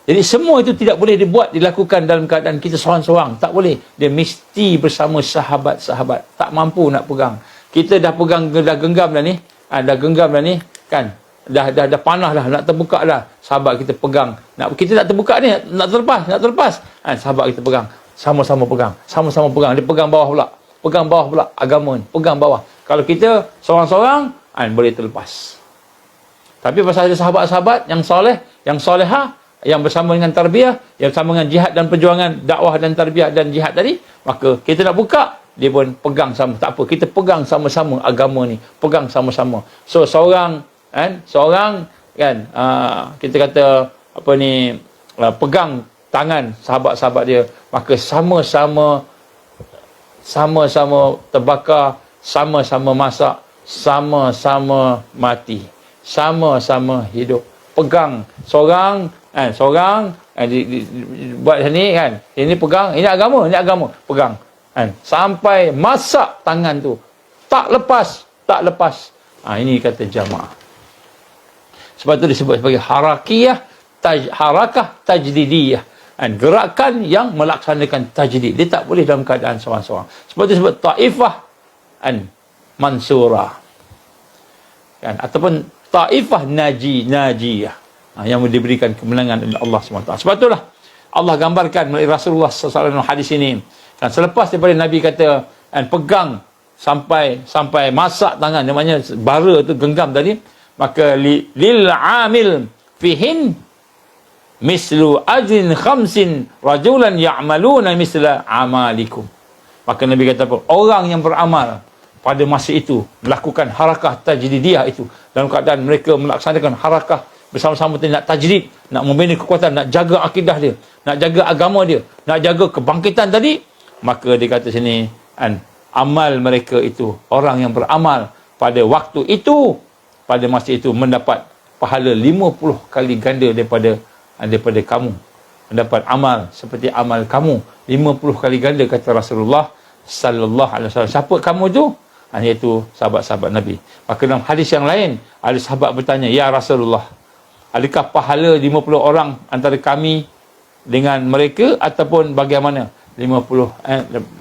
A: Jadi semua itu tidak boleh dilakukan dalam keadaan kita seorang-seorang. Tak boleh. Dia mesti bersama sahabat-sahabat. Tak mampu nak pegang. Kita dah pegang, dah genggam dah ni. Dah genggam dah ni. Kan? Dah panah dah. Nak terbuka dah. Sahabat kita pegang. Kita tak terbuka ni. Nak terlepas. Sahabat kita pegang. Sama-sama pegang. Dia pegang bawah pula. Agama ni. Pegang bawah. Kalau kita seorang-seorang, boleh terlepas. Tapi pasal ada sahabat-sahabat yang soleh, yang solehah, yang bersama dengan tarbiyah, yang bersama dengan jihad dan perjuangan dakwah dan tarbiyah dan jihad tadi, maka kita nak buka, dia pun pegang sama. Tak apa, kita pegang sama-sama agama ni, pegang sama-sama. So seorang kita kata pegang tangan sahabat-sahabat dia, maka sama-sama terbakar, sama-sama masak, sama-sama mati, sama-sama hidup. Pegang seorang buat sini kan, ini pegang, ini agama, pegang kan, sampai masak tangan tu tak lepas. Ini kata jamaah. Sebab tu disebut sebagai harakah tajdidiyah, gerakan yang melaksanakan tajdid. Dia tak boleh dalam keadaan seorang-seorang. Sebab tu disebut taifah mansurah kan, ataupun taifah najiyah, yang diberikan kemenangan oleh Allah SWT. Sebab itulah Allah gambarkan melalui Rasulullah SAW hadis ini. Dan selepas daripada Nabi kata, pegang sampai masak tangan, namanya bara tu genggam tadi, maka lil amil fihin mislu ajrin khamsin rajulan ya'maluna misla amalikum. Maka Nabi kata apa? Orang yang beramal pada masa itu, melakukan harakah tajdidiyah itu, dalam keadaan mereka melaksanakan harakah bersama-sama nak tajdid, nak membina kekuatan, nak jaga akidah dia, nak jaga agama dia, nak jaga kebangkitan tadi, maka dia kata sini, amal mereka itu, orang yang beramal pada waktu itu, pada masa itu, mendapat pahala 50 kali ganda daripada kamu, mendapat amal seperti amal kamu 50 kali ganda, kata Rasulullah sallallahu alaihi wasallam. Siapa kamu tu? Iaitu sahabat-sahabat Nabi. Maka dalam hadis yang lain, ada sahabat bertanya, ya Rasulullah, adakah pahala 50 orang antara kami dengan mereka, ataupun bagaimana? 50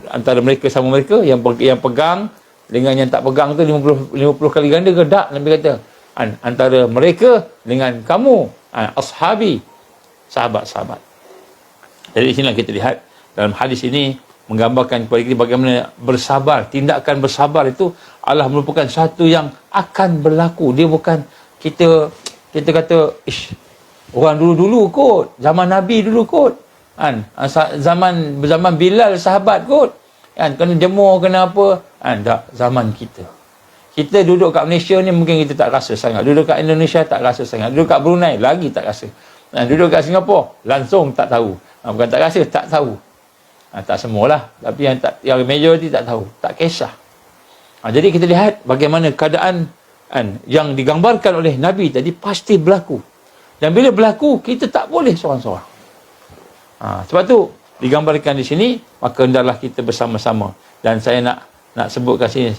A: antara mereka sama mereka, yang pegang dengan yang tak pegang tu 50 kali ganda ke? Tak, Nabi kata antara mereka dengan kamu, ashabi, sahabat-sahabat. Jadi di sinilah kita lihat dalam hadis ini menggambarkan kepada kita bagaimana bersabar. Tindakan bersabar itu adalah merupakan satu yang akan berlaku. Dia bukan kita kata Orang dulu-dulu kot, zaman Nabi dulu kot. Kan? Zaman Bilal sahabat kot. Kan? Kena jemur, kena apa. Kan? Tak, zaman kita. Kita duduk kat Malaysia ni mungkin kita tak rasa sangat. Duduk kat Indonesia tak rasa sangat. Duduk kat Brunei lagi tak rasa. Duduk kat Singapura langsung tak tahu. Bukan tak rasa, tak tahu. Tak semualah. Tapi yang majoriti tak tahu. Tak kisah. Jadi kita lihat bagaimana keadaan yang digambarkan oleh Nabi tadi pasti berlaku. Dan bila berlaku, kita tak boleh seorang-seorang. Sebab tu digambarkan di sini, maka hendaklah kita bersama-sama. Dan saya nak sebutkan sini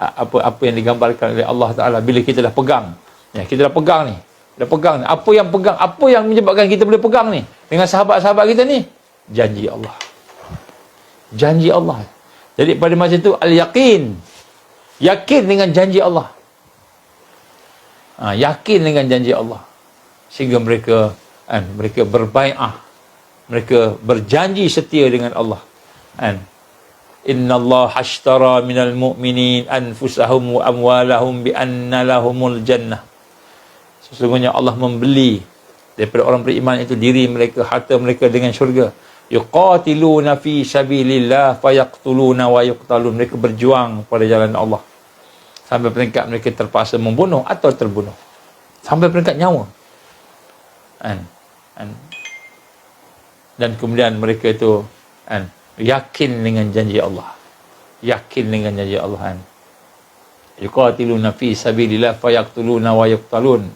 A: apa yang digambarkan oleh Allah Ta'ala bila kita dah pegang. Kita dah pegang ni. Apa yang menyebabkan kita boleh pegang ni dengan sahabat-sahabat kita ni? Janji Allah. Janji Allah. Jadi pada masa itu al-yaqin. Yakin dengan janji Allah. Yakin dengan janji Allah. Sehingga mereka berbai'ah. Mereka berjanji setia dengan Allah. Inna Allah hashtara minal mu'minin anfusahum wa amwalahum bi anna lahumul jannah. Sesungguhnya Allah membeli daripada orang beriman itu diri mereka, harta mereka dengan syurga. Yuqatiluna fi sabilillah fayaqtuluna wa yuqtalun. Mereka berjuang pada jalan Allah sampai peringkat mereka terpaksa membunuh atau terbunuh. Sampai peringkat nyawa. Dan kemudian mereka itu yakin dengan janji Allah. Yakin dengan janji Allah. Yuqatiluna fi sabilillah fayaqtuluna wa yuqtalun.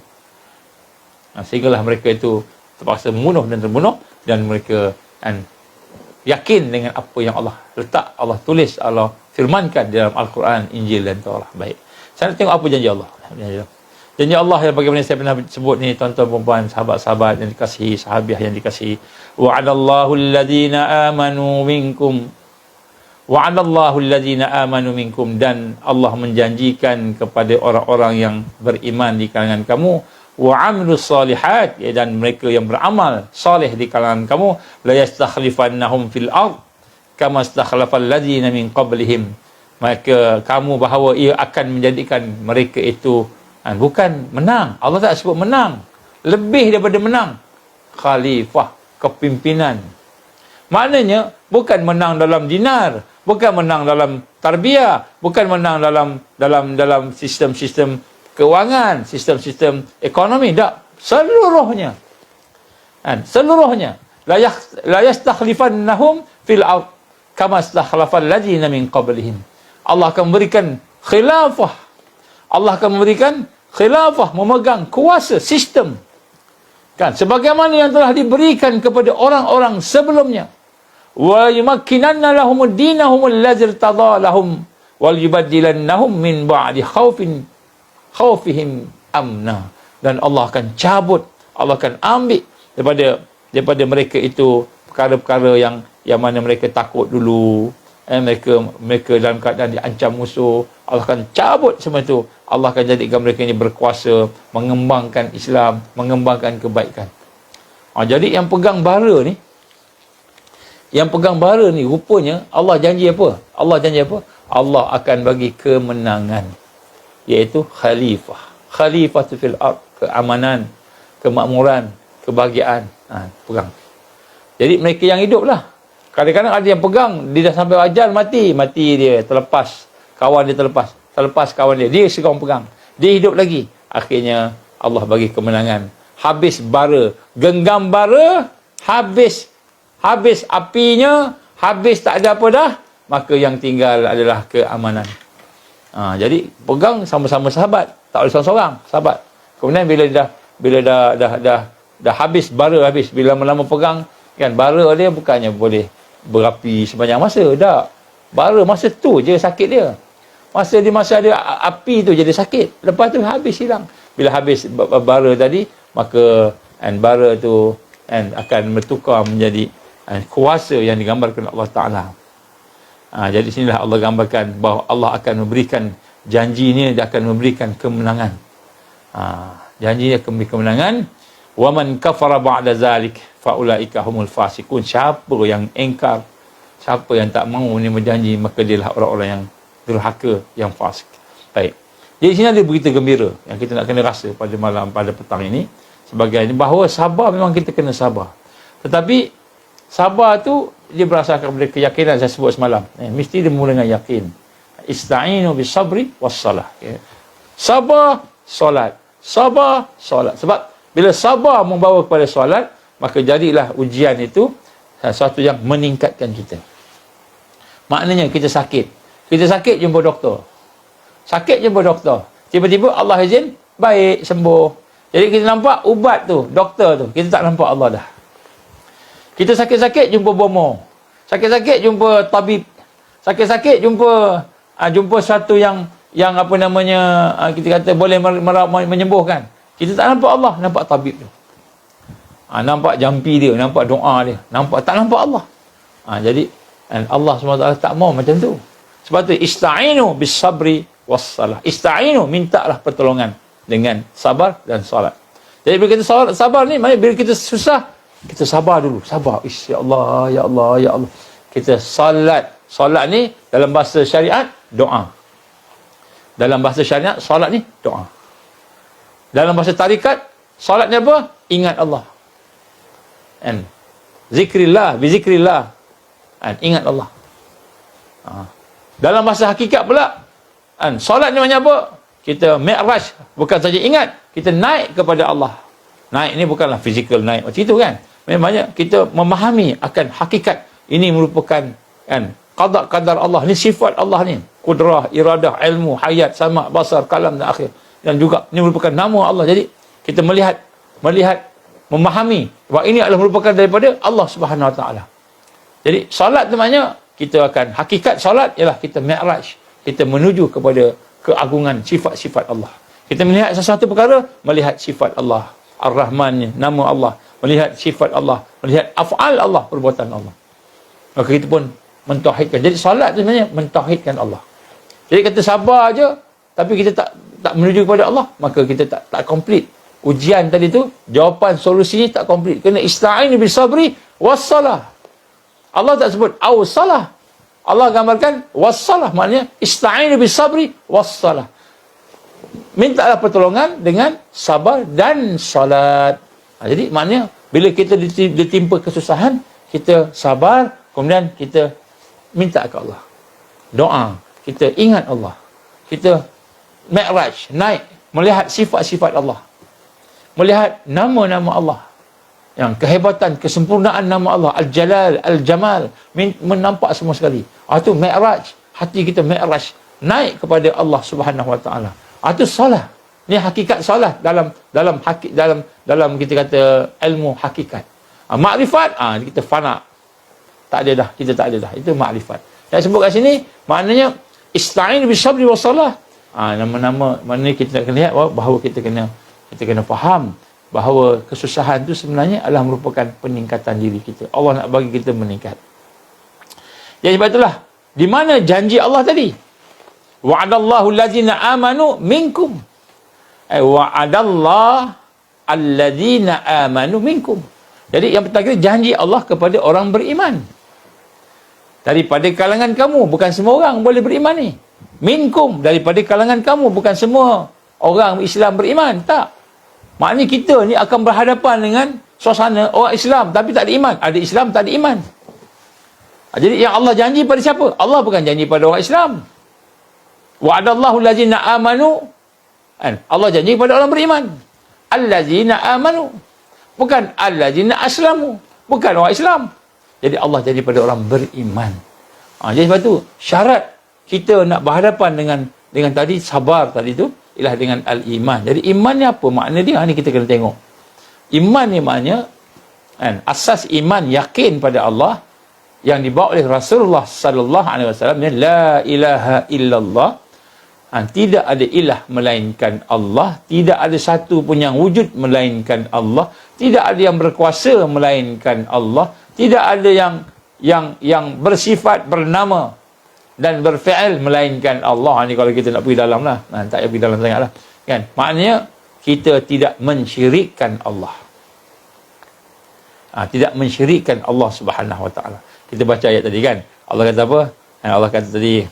A: Sehinggalah mereka itu terpaksa membunuh dan terbunuh. Dan mereka yakin dengan apa yang Allah letak, Allah tulis, Allah firmankan dalam Al-Quran, Injil dan Taurah. Baik, saya nak tengok apa janji Allah. Janji Allah yang bagaimana saya pernah sebut ni, tuan-tuan, puan-puan, sahabat-sahabat yang dikasihi, sahabiah yang dikasihi. Wa'adallahu alladhina amanu minkum. Wa'adallahu alladhina amanu minkum. Dan Allah menjanjikan kepada orang-orang yang beriman di kalangan kamu. Wa'amilus salihat. Dan mereka yang beramal salih di kalangan kamu. La yastakhlifannahum fil ard. Kama stakhlafal ladhina min qablihim. Maka kamu bahawa ia akan menjadikan mereka itu bukan menang. Allah tak sebut menang. Lebih daripada menang. Khalifah, kepimpinan. Maknanya bukan menang dalam dinar, bukan menang dalam tarbiyah, bukan menang dalam sistem-sistem kewangan, sistem-sistem ekonomi. Tak, seluruhnya. Seluruhnya. La yastakhlifannahum fil ard kama stakhlafal ladzina min qablihim. Allah akan memberikan khilafah. Allah akan memberikan khilafah, memegang kuasa sistem. Sebagaimana yang telah diberikan kepada orang-orang sebelumnya. Wa yumakkinanna lahum dinahum allazi irtada lahum wal yubaddilannahum min ba'di khawfihim amna. Dan Allah akan cabut, Allah akan ambil daripada mereka itu perkara-perkara yang mana mereka takut dulu. Mereka dalam keadaan diancam musuh, Allah akan cabut semua itu. Allah akan jadikan mereka ini berkuasa, mengembangkan Islam, mengembangkan kebaikan. Jadi yang pegang bara ni, rupanya Allah janji apa? Allah akan bagi kemenangan, iaitu khalifah. Khalifatu fil ard, keamanan, kemakmuran, kebahagiaan. Pegang. Jadi mereka yang hidup lah. Kadang-kadang ada yang pegang, dia dah sampai ajal, mati dia, terlepas. Kawan dia terlepas kawan dia seorang pegang. Dia hidup lagi. Akhirnya Allah bagi kemenangan. Habis bara, genggam bara, habis apinya, habis tak ada apa dah, maka yang tinggal adalah keamanan. Jadi pegang sama-sama sahabat, tak boleh seorang-seorang sahabat. Kemudian bila dah habis bara, bila lama-lama pegang, kan bara dia bukannya boleh berapi sepanjang masa. Tak. Bara masa tu je sakit dia. Masa ada api tu jadi sakit. Lepas tu habis hilang. Bila habis bara tadi, maka bara tu akan bertukar menjadi kuasa yang digambarkan Allah Ta'ala. Jadi sinilah Allah gambarkan bahawa Allah akan memberikan janji ni, dia akan memberikan kemenangan. Janji dia akan memberi kemenangan. Wa man kafara ba'da zalik fa ulaika humul fasiqun. Siapa yang engkar, siapa yang tak mahu ni berjanji, maka dialah orang-orang yang durhaka, yang fasik. Baik. Jadi sini ada berita gembira yang kita nak kena rasa pada petang ini sebagai bahawa sabar memang kita kena sabar. Tetapi sabar tu dia berdasarkan kepada keyakinan saya sebut semalam. Mesti dia mula dengan yakin. Ista'inu bisabri wassalah. Sabar, solat. Sabar, solat. Sebab bila sabar membawa kepada solat, maka jadilah ujian itu sesuatu yang meningkatkan kita. Maknanya kita sakit. Kita sakit jumpa doktor. Sakit jumpa doktor. Tiba-tiba Allah izin, baik, sembuh. Jadi kita nampak ubat tu, doktor tu. Kita tak nampak Allah dah. Kita sakit-sakit jumpa bomo. Sakit-sakit jumpa tabib. Sakit-sakit jumpa satu yang apa namanya, kita kata boleh menyembuhkan. Kita tak nampak Allah, nampak tabib tu. Nampak jampi dia, nampak doa dia, tak nampak Allah. Jadi Allah SWT tak mau macam tu. Sebab tu ista'inu bis sabri wassalah. Ista'inu, mintalah pertolongan dengan sabar dan solat. Jadi bila kita sabar ni, maknanya bila kita susah, kita sabar dulu. Sabar. Ya Allah, ya Allah, ya Allah. Kita salat. Salat ni dalam bahasa syariat doa. Dalam bahasa syariat salat ni doa. Dalam bahasa tarikat salat ni apa? Ingat Allah. Zikrillah, bizikrillah. Ingat Allah. Dalam bahasa hakikat pula, solat ni maknanya apa? Kita mi'raj, bukan saja ingat, kita naik kepada Allah. Naik ni bukanlah physical naik macam itu kan. Memangnya kita memahami akan hakikat. Ini merupakan qada qadar Allah. Ni sifat Allah ni. Kudrah, iradah, ilmu, hayat, sama, basar, kalam dan akhir. Dan juga ni merupakan nama Allah. Jadi kita melihat, memahami bahawa ini adalah merupakan daripada Allah Subhanahu Wa Taala. Jadi salat tu maknanya kita akan hakikat salat ialah kita mi'raj, kita menuju kepada keagungan sifat-sifat Allah. Kita melihat sesuatu perkara, melihat sifat Allah, Ar-Rahman, nama Allah, melihat sifat Allah, melihat af'al Allah, perbuatan Allah. Maka kita pun mentauhidkan. Jadi salat tu sebenarnya mentauhidkan Allah. Jadi kata sabar aja tapi kita tak menuju kepada Allah, maka kita tak complete. Ujian tadi tu, jawapan solusinya tak komplit. Kena ista'inu bisabri wassalah. Allah tak sebut awsalah. Allah gambarkan wassalah. Maknanya ista'inu bisabri wassalah. Mintalah pertolongan dengan sabar dan salat. Jadi maknanya bila kita ditimpa kesusahan, kita sabar, kemudian kita minta ke Allah. Doa. Kita ingat Allah. Kita mi'raj, naik, melihat sifat-sifat Allah. Melihat nama-nama Allah, yang kehebatan, kesempurnaan nama Allah, Al-Jalal, Al-Jamal, menampak semua sekali. Itu mi'raj, hati kita mi'raj, naik kepada Allah Subhanahu Wa Taala. Itu salat. Ni hakikat salat dalam kita kata ilmu hakikat. Makrifat, kita fana. Tak ada dah, kita tak ada dah. Itu makrifat. Saya sebut kat sini, maknanya ista'in bisabri wassalah. Nama-nama, maknanya kita kena lihat bahawa kita kena faham bahawa kesusahan itu sebenarnya adalah merupakan peningkatan diri kita. Allah nak bagi kita meningkat. Jadi sebab itulah, di mana janji Allah tadi? Wa'adallahu allazina amanu minkum. Wa'adallah allazina amanu minkum. Jadi yang pertama, janji Allah kepada orang beriman. Daripada kalangan kamu, bukan semua orang boleh beriman ni. Minkum, daripada kalangan kamu, bukan semua orang Islam beriman. Tak. Maknanya kita ni akan berhadapan dengan suasana orang Islam tapi tak ada iman. Ada Islam, tak ada iman. Jadi yang Allah janji pada siapa? Allah bukan janji pada orang Islam. Wa'adallahu allazina amanu. Allah janji pada orang beriman. Allazina amanu. Bukan allazina aslamu. Bukan orang Islam. Jadi Allah janji pada orang beriman. Jadi sebab tu syarat kita nak berhadapan dengan tadi sabar tadi tu ialah dengan al-iman. Jadi iman ni apa makna dia? Ni kita kena tengok. Iman ni maknanya asas iman yakin pada Allah yang dibawa oleh Rasulullah sallallahu alaihi wasallam, la ilaha illallah. Tidak ada ilah melainkan Allah, tidak ada satu pun yang wujud melainkan Allah, tidak ada yang berkuasa melainkan Allah, tidak ada yang bersifat, bernama dan berfi'il melainkan Allah. Ni kalau kita nak pergi dalam lah. Tak payah pergi dalam sangat lah. Kan? Maknanya, kita tidak mensyirikkan Allah. Tidak mensyirikkan Allah Subhanahu Wa Taala. Kita baca ayat tadi kan. Allah kata apa? Allah kata tadi,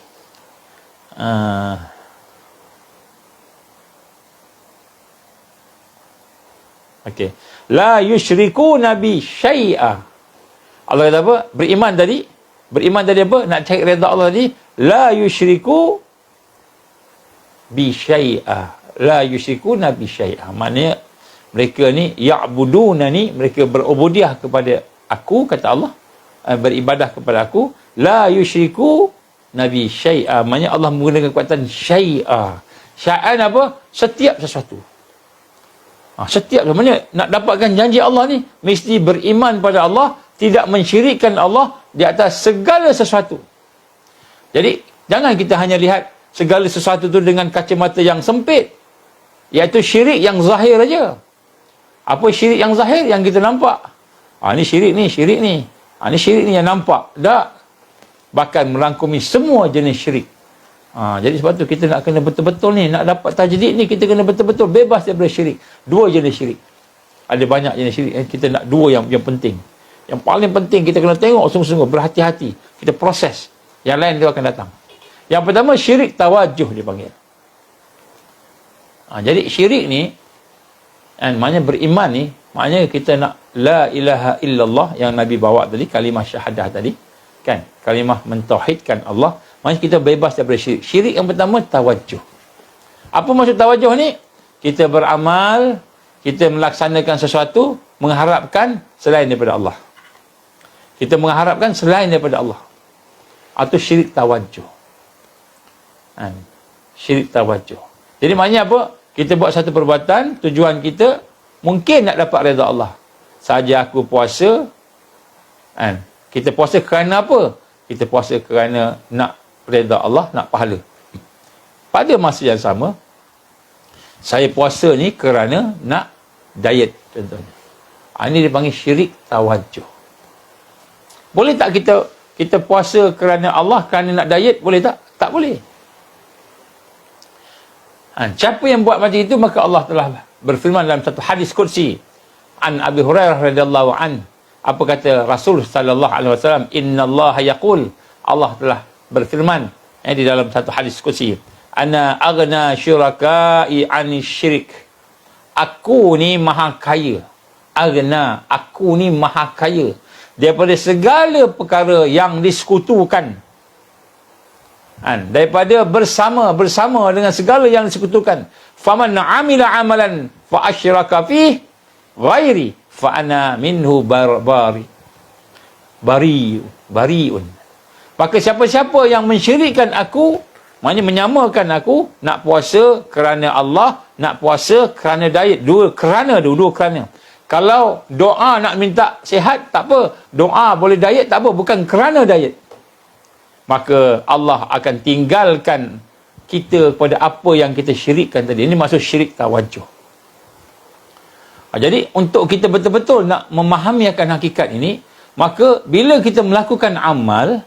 A: Okey. La yusyriku nabi syai'a. Allah kata apa? Beriman tadi apa? Nak cari redha Allah tadi, la yusyriku bi syai'a. La yusyriku nabi syai'a. Maknanya mereka ni ya'buduna ni, mereka berubudiah kepada aku, kata Allah, beribadah kepada aku, la yusyriku nabi syai'a. Maknanya Allah menggunakan kekuatan syai'a. Syai'an apa? Setiap sesuatu. Setiap semuanya nak dapatkan janji Allah ni mesti beriman pada Allah, tidak mensyirikkan Allah di atas segala sesuatu. Jadi jangan kita hanya lihat segala sesuatu tu dengan kacamata yang sempit, iaitu syirik yang zahir aja. Apa syirik yang zahir? Yang kita nampak. Ni syirik ni, syirik ni. Ni syirik ni yang nampak. Tak. Bahkan merangkumi semua jenis syirik. Jadi sebab tu kita nak kena betul-betul ni, nak dapat tajdid ni kita kena betul-betul bebas daripada syirik. Dua jenis syirik. Ada banyak jenis syirik, kita nak dua yang penting. Yang paling penting kita kena tengok sungguh-sungguh, berhati-hati. Kita proses. Yang lain dia akan datang. Yang pertama syirik tawajuh dipanggil. Jadi syirik ni, maknanya beriman ni, maknanya kita nak la ilaha illallah yang Nabi bawa tadi, kalimah syahadah tadi, kan? Kalimah mentauhidkan Allah. Maksudnya kita bebas daripada syirik. Syirik yang pertama, tawajuh. Apa maksud tawajuh ni? Kita beramal, kita melaksanakan sesuatu, mengharapkan selain daripada Allah. Kita mengharapkan selain daripada Allah. Atau syirik tawajuh. Syirik tawajuh. Jadi maknanya apa? Kita buat satu perbuatan, tujuan kita mungkin nak dapat redha Allah. Saja aku puasa, kita puasa kerana apa? Kita puasa kerana nak redha Allah, nak pahala. Pada masa yang sama, saya puasa ni kerana nak diet contohnya. Ini dipanggil syirik tawajuh. Boleh tak kita puasa kerana Allah, kerana nak diet? Boleh tak? Tak boleh. Siapa yang buat macam itu, maka Allah telah berfirman dalam satu hadis qudsi an Abi Hurairah radhiyallahu an. Apa kata Rasul sallallahu alaihi wasallam? Innallaha yaqul, Allah telah berfirman di dalam satu hadis qudsi, ana aghna syuraka'i 'ani syirik. Aku ni maha kaya. Aghna, aku ni maha kaya daripada segala perkara yang disekutukan. Daripada bersama dengan segala yang disekutukan. Faman 'amila 'amalan fa asyraka fihi ghairi fa ana minhu bari'un. Maka siapa-siapa yang mensyirikkan aku, maknanya menyamakan aku, nak puasa kerana Allah, nak puasa kerana diet, dua kerana. Kalau doa nak minta sihat, tak apa. Doa boleh diet, tak apa. Bukan kerana diet. Maka Allah akan tinggalkan kita kepada apa yang kita syirikkan tadi. Ini maksud syirik tawajuh. Jadi untuk kita betul-betul nak memahami akan hakikat ini, maka bila kita melakukan amal,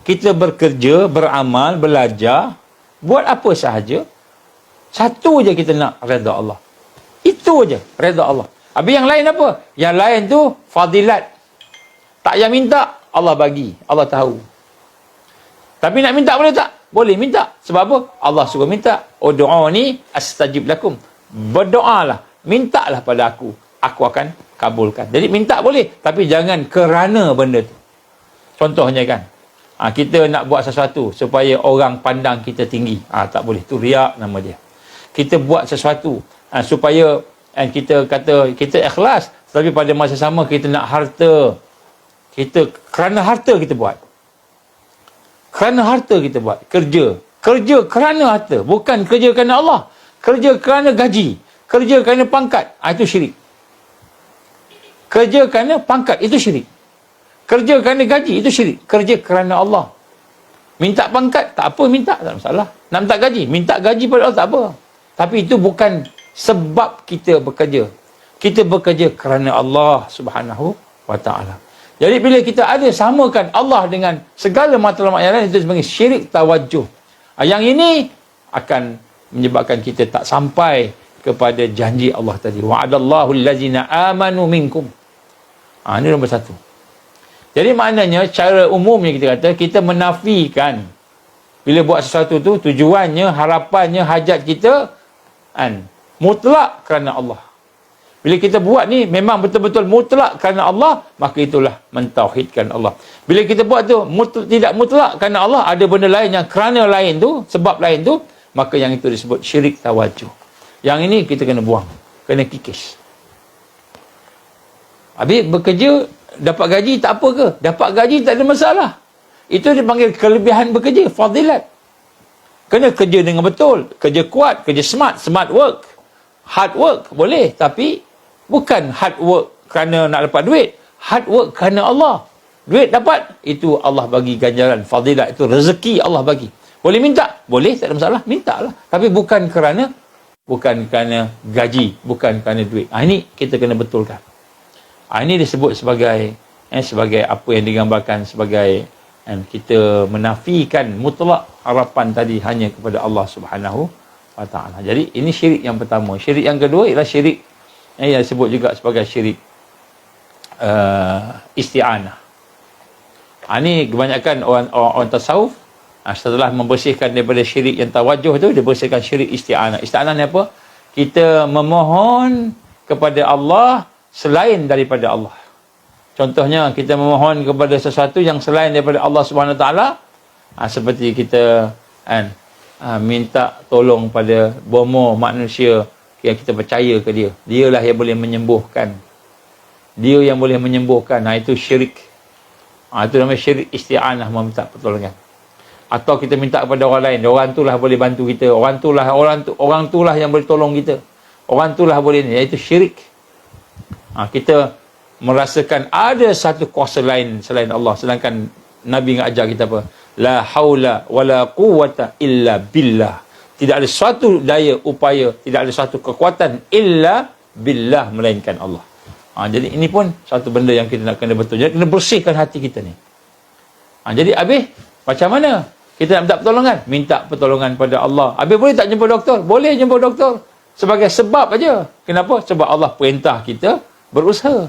A: kita bekerja, beramal, belajar, buat apa sahaja, satu je kita nak redha Allah. Itu je, redha Allah. Habis yang lain apa? Yang lain tu fadilat. Tak payah minta, Allah bagi, Allah tahu. Tapi nak minta boleh tak? Boleh minta. Sebab apa? Allah suruh minta. Ud'uni astajib lakum. Berdoalah, mintalah pada aku akan kabulkan. Jadi minta boleh, tapi jangan kerana benda tu. Contohnya kan, kita nak buat sesuatu supaya orang pandang kita tinggi. Tak boleh. Tu riak nama dia. Kita buat sesuatu supaya kita kata kita ikhlas, tapi pada masa sama kita nak harta. Kerana harta kita buat. Kerana harta kita buat. Kerja kerana harta. Bukan kerja kerana Allah. Kerja kerana gaji. Kerja kerana pangkat. Itu syirik. Kerja kerana pangkat. Itu syirik. Kerja kerana gaji. Itu syirik. Kerja kerana Allah. Minta pangkat. Tak apa minta. Tak masalah. Nak minta gaji. Minta gaji pada Allah. Tak apa. Tapi itu bukan sebab kita bekerja. Kita bekerja kerana Allah Subhanahu wa ta'ala. Jadi bila kita ada samakan Allah dengan segala matlamat yang lain, itu sebagai syirik tawajuh. Yang ini akan menyebabkan kita tak sampai kepada janji Allah tadi. Wa'adallahu allazina amanu minkum. Ini nombor satu. Jadi maknanya cara umumnya kita kata, kita menafikan bila buat sesuatu tu, tujuannya, harapannya, hajat kita mutlak kerana Allah. Bila kita buat ni memang betul-betul mutlak kerana Allah, maka itulah mentauhidkan Allah. Bila kita buat tu tidak mutlak kerana Allah, ada benda lain yang kerana lain tu, sebab lain tu, maka yang itu disebut syirik tawajuh. Yang ini kita kena buang, kena kikis. Habis bekerja dapat gaji tak apa ke? Dapat gaji tak ada masalah. Itu dipanggil kelebihan bekerja, fadilat. Kena kerja dengan betul, kerja kuat, kerja smart work. Hard work boleh, tapi bukan hard work kerana nak dapat duit. Hard work kerana Allah. Duit dapat, itu Allah bagi ganjaran, fadilat, itu rezeki Allah bagi. Boleh minta? Boleh, tak ada masalah, mintalah. Tapi bukan kerana gaji, bukan kerana duit. Ini kita kena betulkan. Ini disebut sebagai apa yang digambarkan sebagai kita menafikan mutlak harapan tadi hanya kepada Allah Subhanahu wa ta'ala. Jadi ini syirik yang pertama. Syirik yang kedua ialah syirik yang disebut juga sebagai syirik isti'anah. Ini kebanyakan orang tasawuf setelah membersihkan daripada syirik yang tawajuh tu, dia bersihkan syirik isti'anah. Isti'anah ni apa? Kita memohon kepada Allah selain daripada Allah. Contohnya kita memohon kepada sesuatu yang selain daripada Allah Subhanahu Wa Taala, seperti kita minta tolong pada bomo manusia yang kita percaya ke dia. Dialah yang boleh menyembuhkan. Dia yang boleh menyembuhkan. Itu syirik. Itu namanya syirik isti'anah, meminta pertolongan. Atau kita minta kepada orang lain, orang itulah boleh bantu kita, orang itulah yang boleh tolong kita, orang itulah boleh ni. Itu syirik. Kita merasakan ada satu kuasa lain selain Allah, sedangkan Nabi mengajar kita apa? La haula wala quwwata illa billah. Tidak ada suatu daya upaya, tidak ada suatu kekuatan illa billah, melainkan Allah. Jadi ini pun satu benda yang kita nak kena betul. Jadi kena bersihkan hati kita ni. Jadi habis macam mana kita nak minta pertolongan? Minta pertolongan pada Allah. Habis boleh tak jumpa doktor? Boleh jumpa doktor. Sebagai sebab aja. Kenapa? Sebab Allah perintah kita berusaha.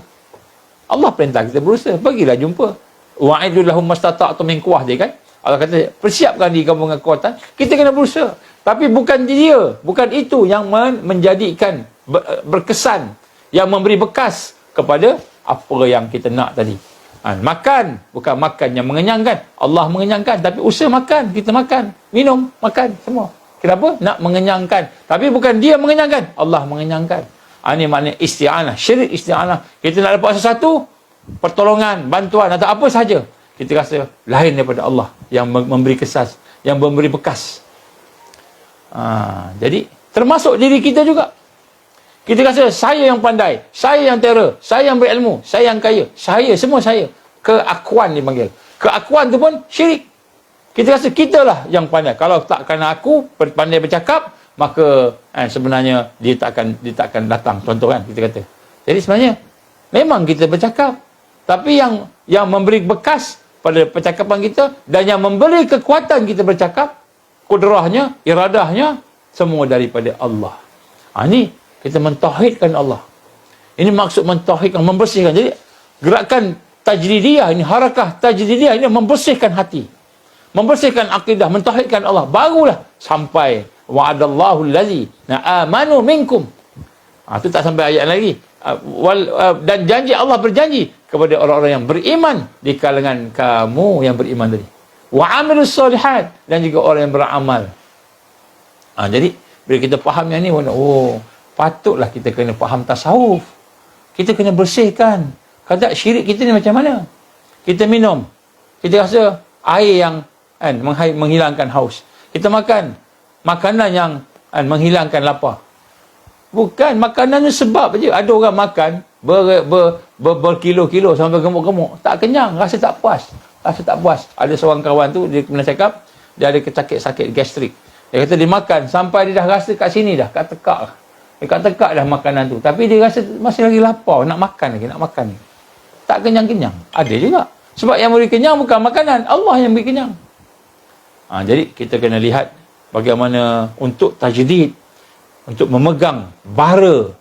A: Allah perintah kita berusaha. Pergilah jumpa. Wa'idul lahum mastata'tum min quwwah, dia kan? Allah kata, persiapkan diri kamu dengan kekuatan. Kita kena berusaha. Tapi bukan dia, bukan itu yang menjadikan berkesan, yang memberi bekas kepada apa yang kita nak tadi. Makan, bukan makan yang mengenyangkan. Allah mengenyangkan, tapi usaha makan. Kita makan, minum, makan, semua. Kenapa? Nak mengenyangkan. Tapi bukan dia mengenyangkan, Allah mengenyangkan. Ini maknanya isti'anah, syirik isti'anah. Kita nak dapat sesuatu, pertolongan, bantuan atau apa sahaja, kita rasa lain daripada Allah yang memberi kesas, yang memberi bekas. Jadi termasuk diri kita juga. Kita rasa saya yang pandai, saya yang terror, saya yang berilmu, saya yang kaya, saya, semua saya. Keakuan dipanggil. Keakuan tu pun syirik. Kita rasa kitalah yang pandai. Kalau tak kerana aku pandai bercakap, maka sebenarnya dia tak akan datang. Contoh kan kita kata. Jadi sebenarnya memang kita bercakap, tapi yang memberi bekas pada percakapan kita dan yang memberi kekuatan kita bercakap, kudrahnya, iradahnya, semua daripada Allah. Ini kita mentauhidkan Allah. Ini maksud mentauhidkan, membersihkan. Jadi gerakan tajdidiyah ini, harakah tajdidiyah ini membersihkan hati, membersihkan akidah, mentauhidkan Allah. Barulah sampai wa'adallahu allazi amanu minkum. Itu tak sampai ayat lagi. Dan janji Allah berjanji kepada orang-orang yang beriman di kalangan kamu yang beriman tadi. Wa amilus solihat, dan juga orang yang beramal. Jadi bila kita faham yang ni, patutlah kita kena faham tasawuf. Kita kena bersihkan kadar syirik kita ni macam mana. Kita minum, kita rasa air yang menghilangkan haus. Kita makan makanan yang menghilangkan lapar. Bukan, makanan ni sebab je. Ada orang makan berkilo-kilo sampai gemuk-gemuk, tak kenyang, rasa tak puas. Ada seorang kawan tu, dia pernah cakap dia ada sakit gastrik. Dia kata dia makan sampai dia dah rasa kat sini dah, kat tekak dah makanan tu, tapi dia rasa masih lagi lapar, nak makan lagi. Tak kenyang-kenyang. Ada juga. Sebab yang beri kenyang bukan makanan, Allah yang beri kenyang. Jadi kita kena lihat bagaimana untuk tajdid, untuk memegang bara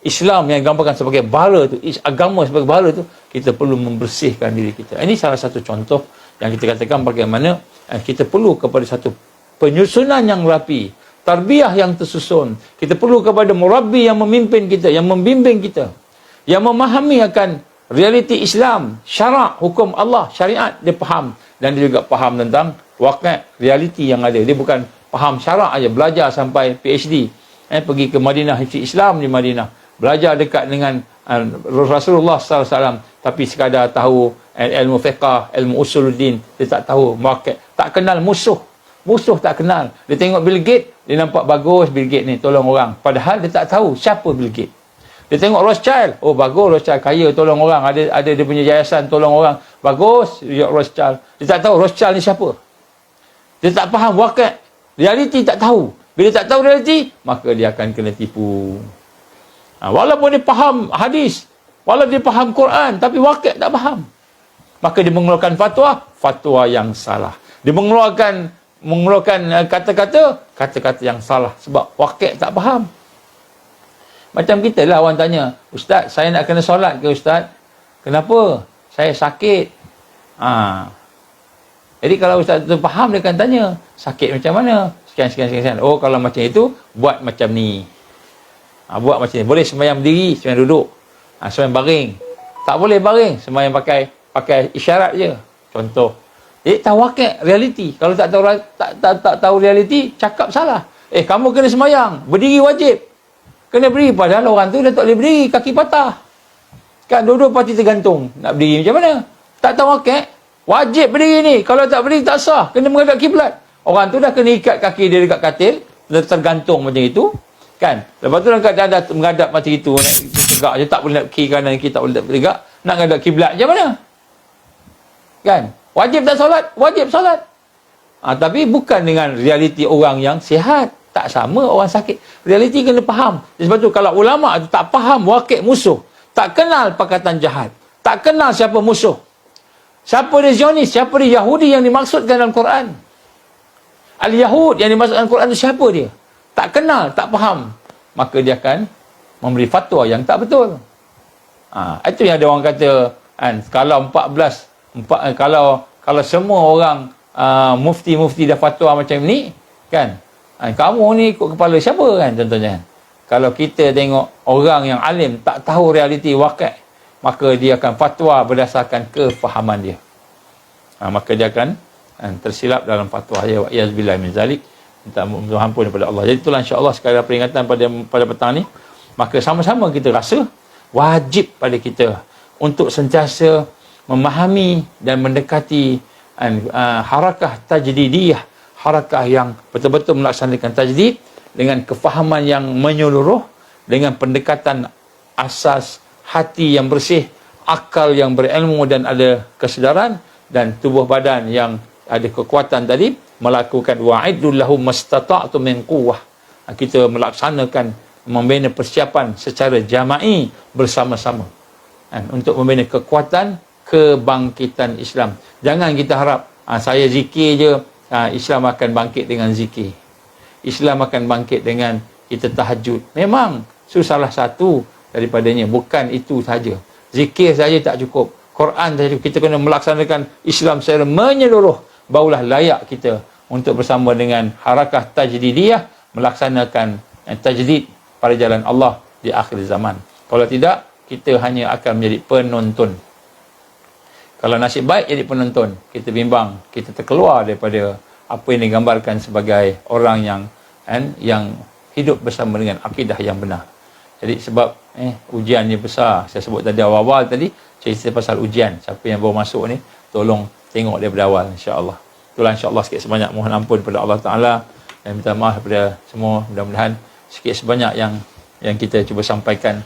A: Islam yang digambarkan sebagai bara tu, agama sebagai bara tu, kita perlu membersihkan diri kita. Ini salah satu contoh yang kita katakan bagaimana kita perlu kepada satu penyusunan yang rapi, tarbiyah yang tersusun. Kita perlu kepada murabbi yang memimpin kita, yang membimbing kita, yang memahami akan realiti Islam, syarak, hukum Allah, syariat, dia faham. Dan dia juga faham tentang waqi', realiti yang ada. Dia bukan faham syarak aja, belajar sampai PhD. Pergi ke Madinah, Islam di Madinah, belajar dekat dengan Rasulullah SAW, tapi sekadar tahu ilmu fiqah, ilmu usuluddin, dia tak tahu waqi', tak kenal musuh tak kenal. Dia tengok Bill Gates, dia nampak bagus Bill Gates ni, tolong orang, padahal dia tak tahu siapa Bill Gates. Dia tengok Rothschild, oh bagus Rothschild, kaya, tolong orang, ada dia punya yayasan tolong orang, bagus Rothschild. Dia tak tahu Rothschild ni siapa. Dia tak faham waqi', realiti tak tahu. Bila tak tahu realiti, maka dia akan kena tipu. Walaupun dia faham hadis, walaupun dia faham Quran, tapi waqi' tak faham, maka dia mengeluarkan fatwa yang salah. Dia mengeluarkan kata-kata yang salah sebab waqi' tak faham. Macam kita lah, orang tanya, Ustaz, saya nak kena solat ke Ustaz? Kenapa? Saya sakit. Jadi kalau Ustaz tu faham, dia akan tanya, sakit macam mana? Sekian. Oh, kalau macam itu, buat macam ni. Buat macam ni. Boleh sembahyang berdiri, sembahyang duduk. Sembahyang baring. Tak boleh baring, sembahyang pakai isyarat je. Contoh. Jadi tahu waqi', realiti. Kalau tak tahu realiti, cakap salah. Kamu kena sembahyang, berdiri wajib. Kena berdiri, padahal orang tu dah tak boleh berdiri, kaki patah. Kan dua-dua parti tergantung. Nak berdiri macam mana? Tak tahu waqi', wajib berdiri ni. Kalau tak berdiri tak sah, kena menghadap kiblat. Orang tu dah kena ikat kaki dia dekat katil, tergantung macam itu, kan? Lepas tu dia dah menghadap macam itu, nak tegak je, tak boleh nak kiri kanan, kita tak boleh nak tegak, nak menghadap kiblat macam mana? Kan? Wajib tak solat? Wajib solat. Tapi bukan dengan realiti orang yang sihat. Tak sama orang sakit. Realiti kena faham. Sebab tu kalau ulama tu tak faham waqi' musuh, tak kenal pakatan jahat, tak kenal siapa musuh, siapa dia Zionis, siapa dia Yahudi yang dimaksudkan dalam Quran. Al-Yahud yang dimaksudkan Quran itu siapa dia? Tak kenal, tak faham, maka dia akan memberi fatwa yang tak betul. Itu yang ada orang kata, kan, kalau semua orang mufti-mufti dah fatwa macam ni, kan, kamu ni ikut kepala siapa, kan, contohnya. Kalau kita tengok orang yang alim tak tahu realiti waqi', maka dia akan fatwa berdasarkan kefahaman dia. Maka dia akan tersilap dalam fatwa ya, wa'iyazbillah min zalik. Minta ampun daripada Allah. Jadi itulah insya-Allah sekadar peringatan pada petang ni. Maka sama-sama kita rasa wajib pada kita untuk sentiasa memahami dan mendekati harakah tajdidiyah, harakah yang betul-betul melaksanakan tajdid dengan kefahaman yang menyeluruh, dengan pendekatan asas hati yang bersih, akal yang berilmu dan ada kesedaran, dan tubuh badan yang ada kekuatan tadi, melakukan wa'idul lahum mastata'tu min quwwah. Kita melaksanakan, membina persiapan secara jama'i bersama-sama untuk membina kekuatan kebangkitan Islam. Jangan kita harap saya zikir je, Islam akan bangkit dengan zikir. Islam akan bangkit dengan kita tahajud. Memang itu salah satu daripadanya, bukan itu saja. Zikir saja tak cukup, Quran saja. Kita kena melaksanakan Islam secara menyeluruh. Barulah layak kita untuk bersama dengan harakah tajdidiyah melaksanakan tajdid pada jalan Allah di akhir zaman. Kalau tidak, kita hanya akan menjadi penonton. Kalau nasib baik jadi penonton, kita bimbang, kita terkeluar daripada apa yang digambarkan sebagai orang yang hidup bersama dengan akidah yang benar. Jadi sebab ujiannya besar. Saya sebut tadi awal-awal tadi, cerita pasal ujian. Siapa yang baru masuk ni, tolong tengok daripada awal, insya-Allah. Itulah insya-Allah sikit sebanyak mohon ampun kepada Allah Taala dan minta maaf kepada semua. Mudah-mudahan sikit sebanyak yang kita cuba sampaikan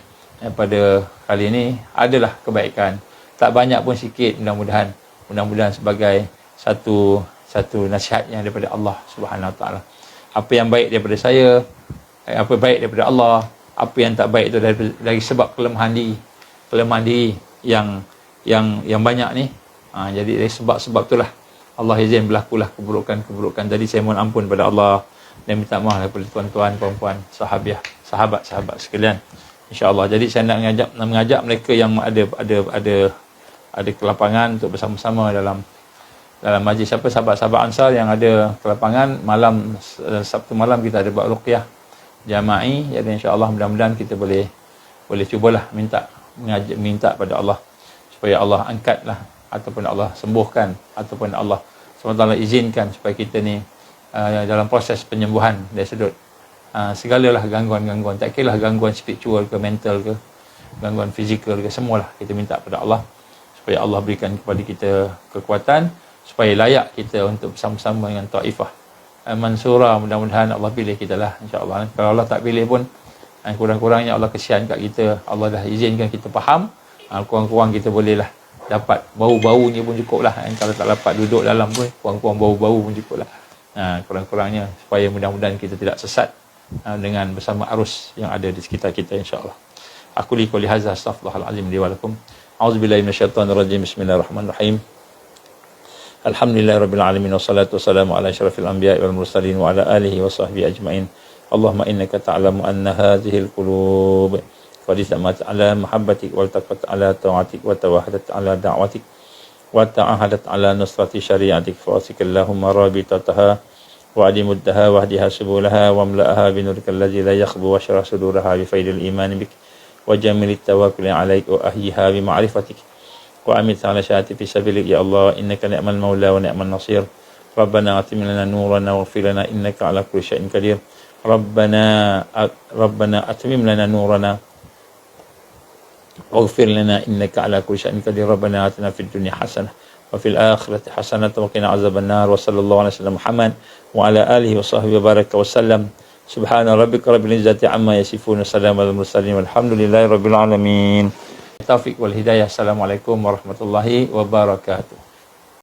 A: pada kali ini adalah kebaikan. Tak banyak pun sikit, mudah-mudahan sebagai satu nasihat yang daripada Allah Subhanahu Wa Taala. Apa yang baik daripada saya, apa baik daripada Allah, apa yang tak baik itu dari sebab kelemahan diri yang banyak ni. Jadi dari sebab-sebab itulah Allah izin berlakulah keburukan. Jadi saya mohon ampun kepada Allah dan minta maaf kepada tuan-tuan, puan-puan, sahabat-sahabat sekalian. Insya-Allah. Jadi saya nak mengajak mereka yang ada kelapangan untuk bersama-sama dalam dalam majlis. Siapa sahabat-sahabat Ansar yang ada ke lapangan, malam Sabtu malam kita ada buat ruqyah jama'i. Jadi insya-Allah mudah-mudahan kita boleh cubalah minta pada Allah supaya Allah angkatlah, ataupun Allah sembuhkan, ataupun Allah SWT izinkan supaya kita ni dalam proses penyembuhan dari sudut segalalah gangguan-gangguan, tak kira lah gangguan spiritual ke, mental ke, gangguan fizikal ke, semualah kita minta pada Allah supaya Allah berikan kepada kita kekuatan supaya layak kita untuk bersama-sama dengan Taifah Mansurah. Mudah-mudahan Allah pilih kita lah, insya-Allah. Kalau Allah tak pilih pun, kurang-kurangnya Allah kesian kat kita, Allah dah izinkan kita faham, kurang-kurang kita bolehlah dapat bau-baunya pun cukup lah. Kalau tak dapat duduk dalam pun, kurang-kurang bau-bau pun cukup lah. Kurang-kurangnya supaya mudah-mudahan kita tidak sesat dengan bersama arus yang ada di sekitar kita, insya-Allah. Aku li qouli hadza astaghfirullahalazim li wa lakum. A'udzubillahi minasyaitonirrajim. Bismillahirrahmanirrahim. Alhamdulillahirabbil alamin wassalatu wassalamu ala asyrafil anbiya'i wal mursalin wa ala alihi wa sahbihi ajmain. Allahumma innaka ta'lamu anna hadhil qulub qad istamat ala mahabbatik wal taqat ala ta'atik wa tawahadat ala da'watik wa ta'ahadat ala nusrati syari'atik fasikallahumma rabitataha wa adimuddaha wa hdiha subulaha wa amla'aha binurikal ladzi la yakhbu wa syarah suduraha bi faidil iman bik wa jamilit tawakkuli alaik wa ahyiha bi ma'rifatik wa amit ala syahati fi sabilik ya Allah innaka ni'mal maula wa ni'man nasir. Rabbana atim lana nurana waghfir lana innaka ala kulli syai'in qadir. Rabbana atmim lana nurana waghfir lana innaka ala kulli syai'in qadir. Rabbana atina fid dunya hasanah wa fil akhirati hasanah wa qina azabannar. Wa sallallahu alaihi wasallam Muhammad wa ala alihi wa sahbihi baraka wasallam. Subhana rabbika rabbil izzati amma yasifun. Wassalamu alal mursalin walhamdulillahi rabbil alamin. Taufik wal hidayah. Assalamualaikum warahmatullahi wabarakatuh.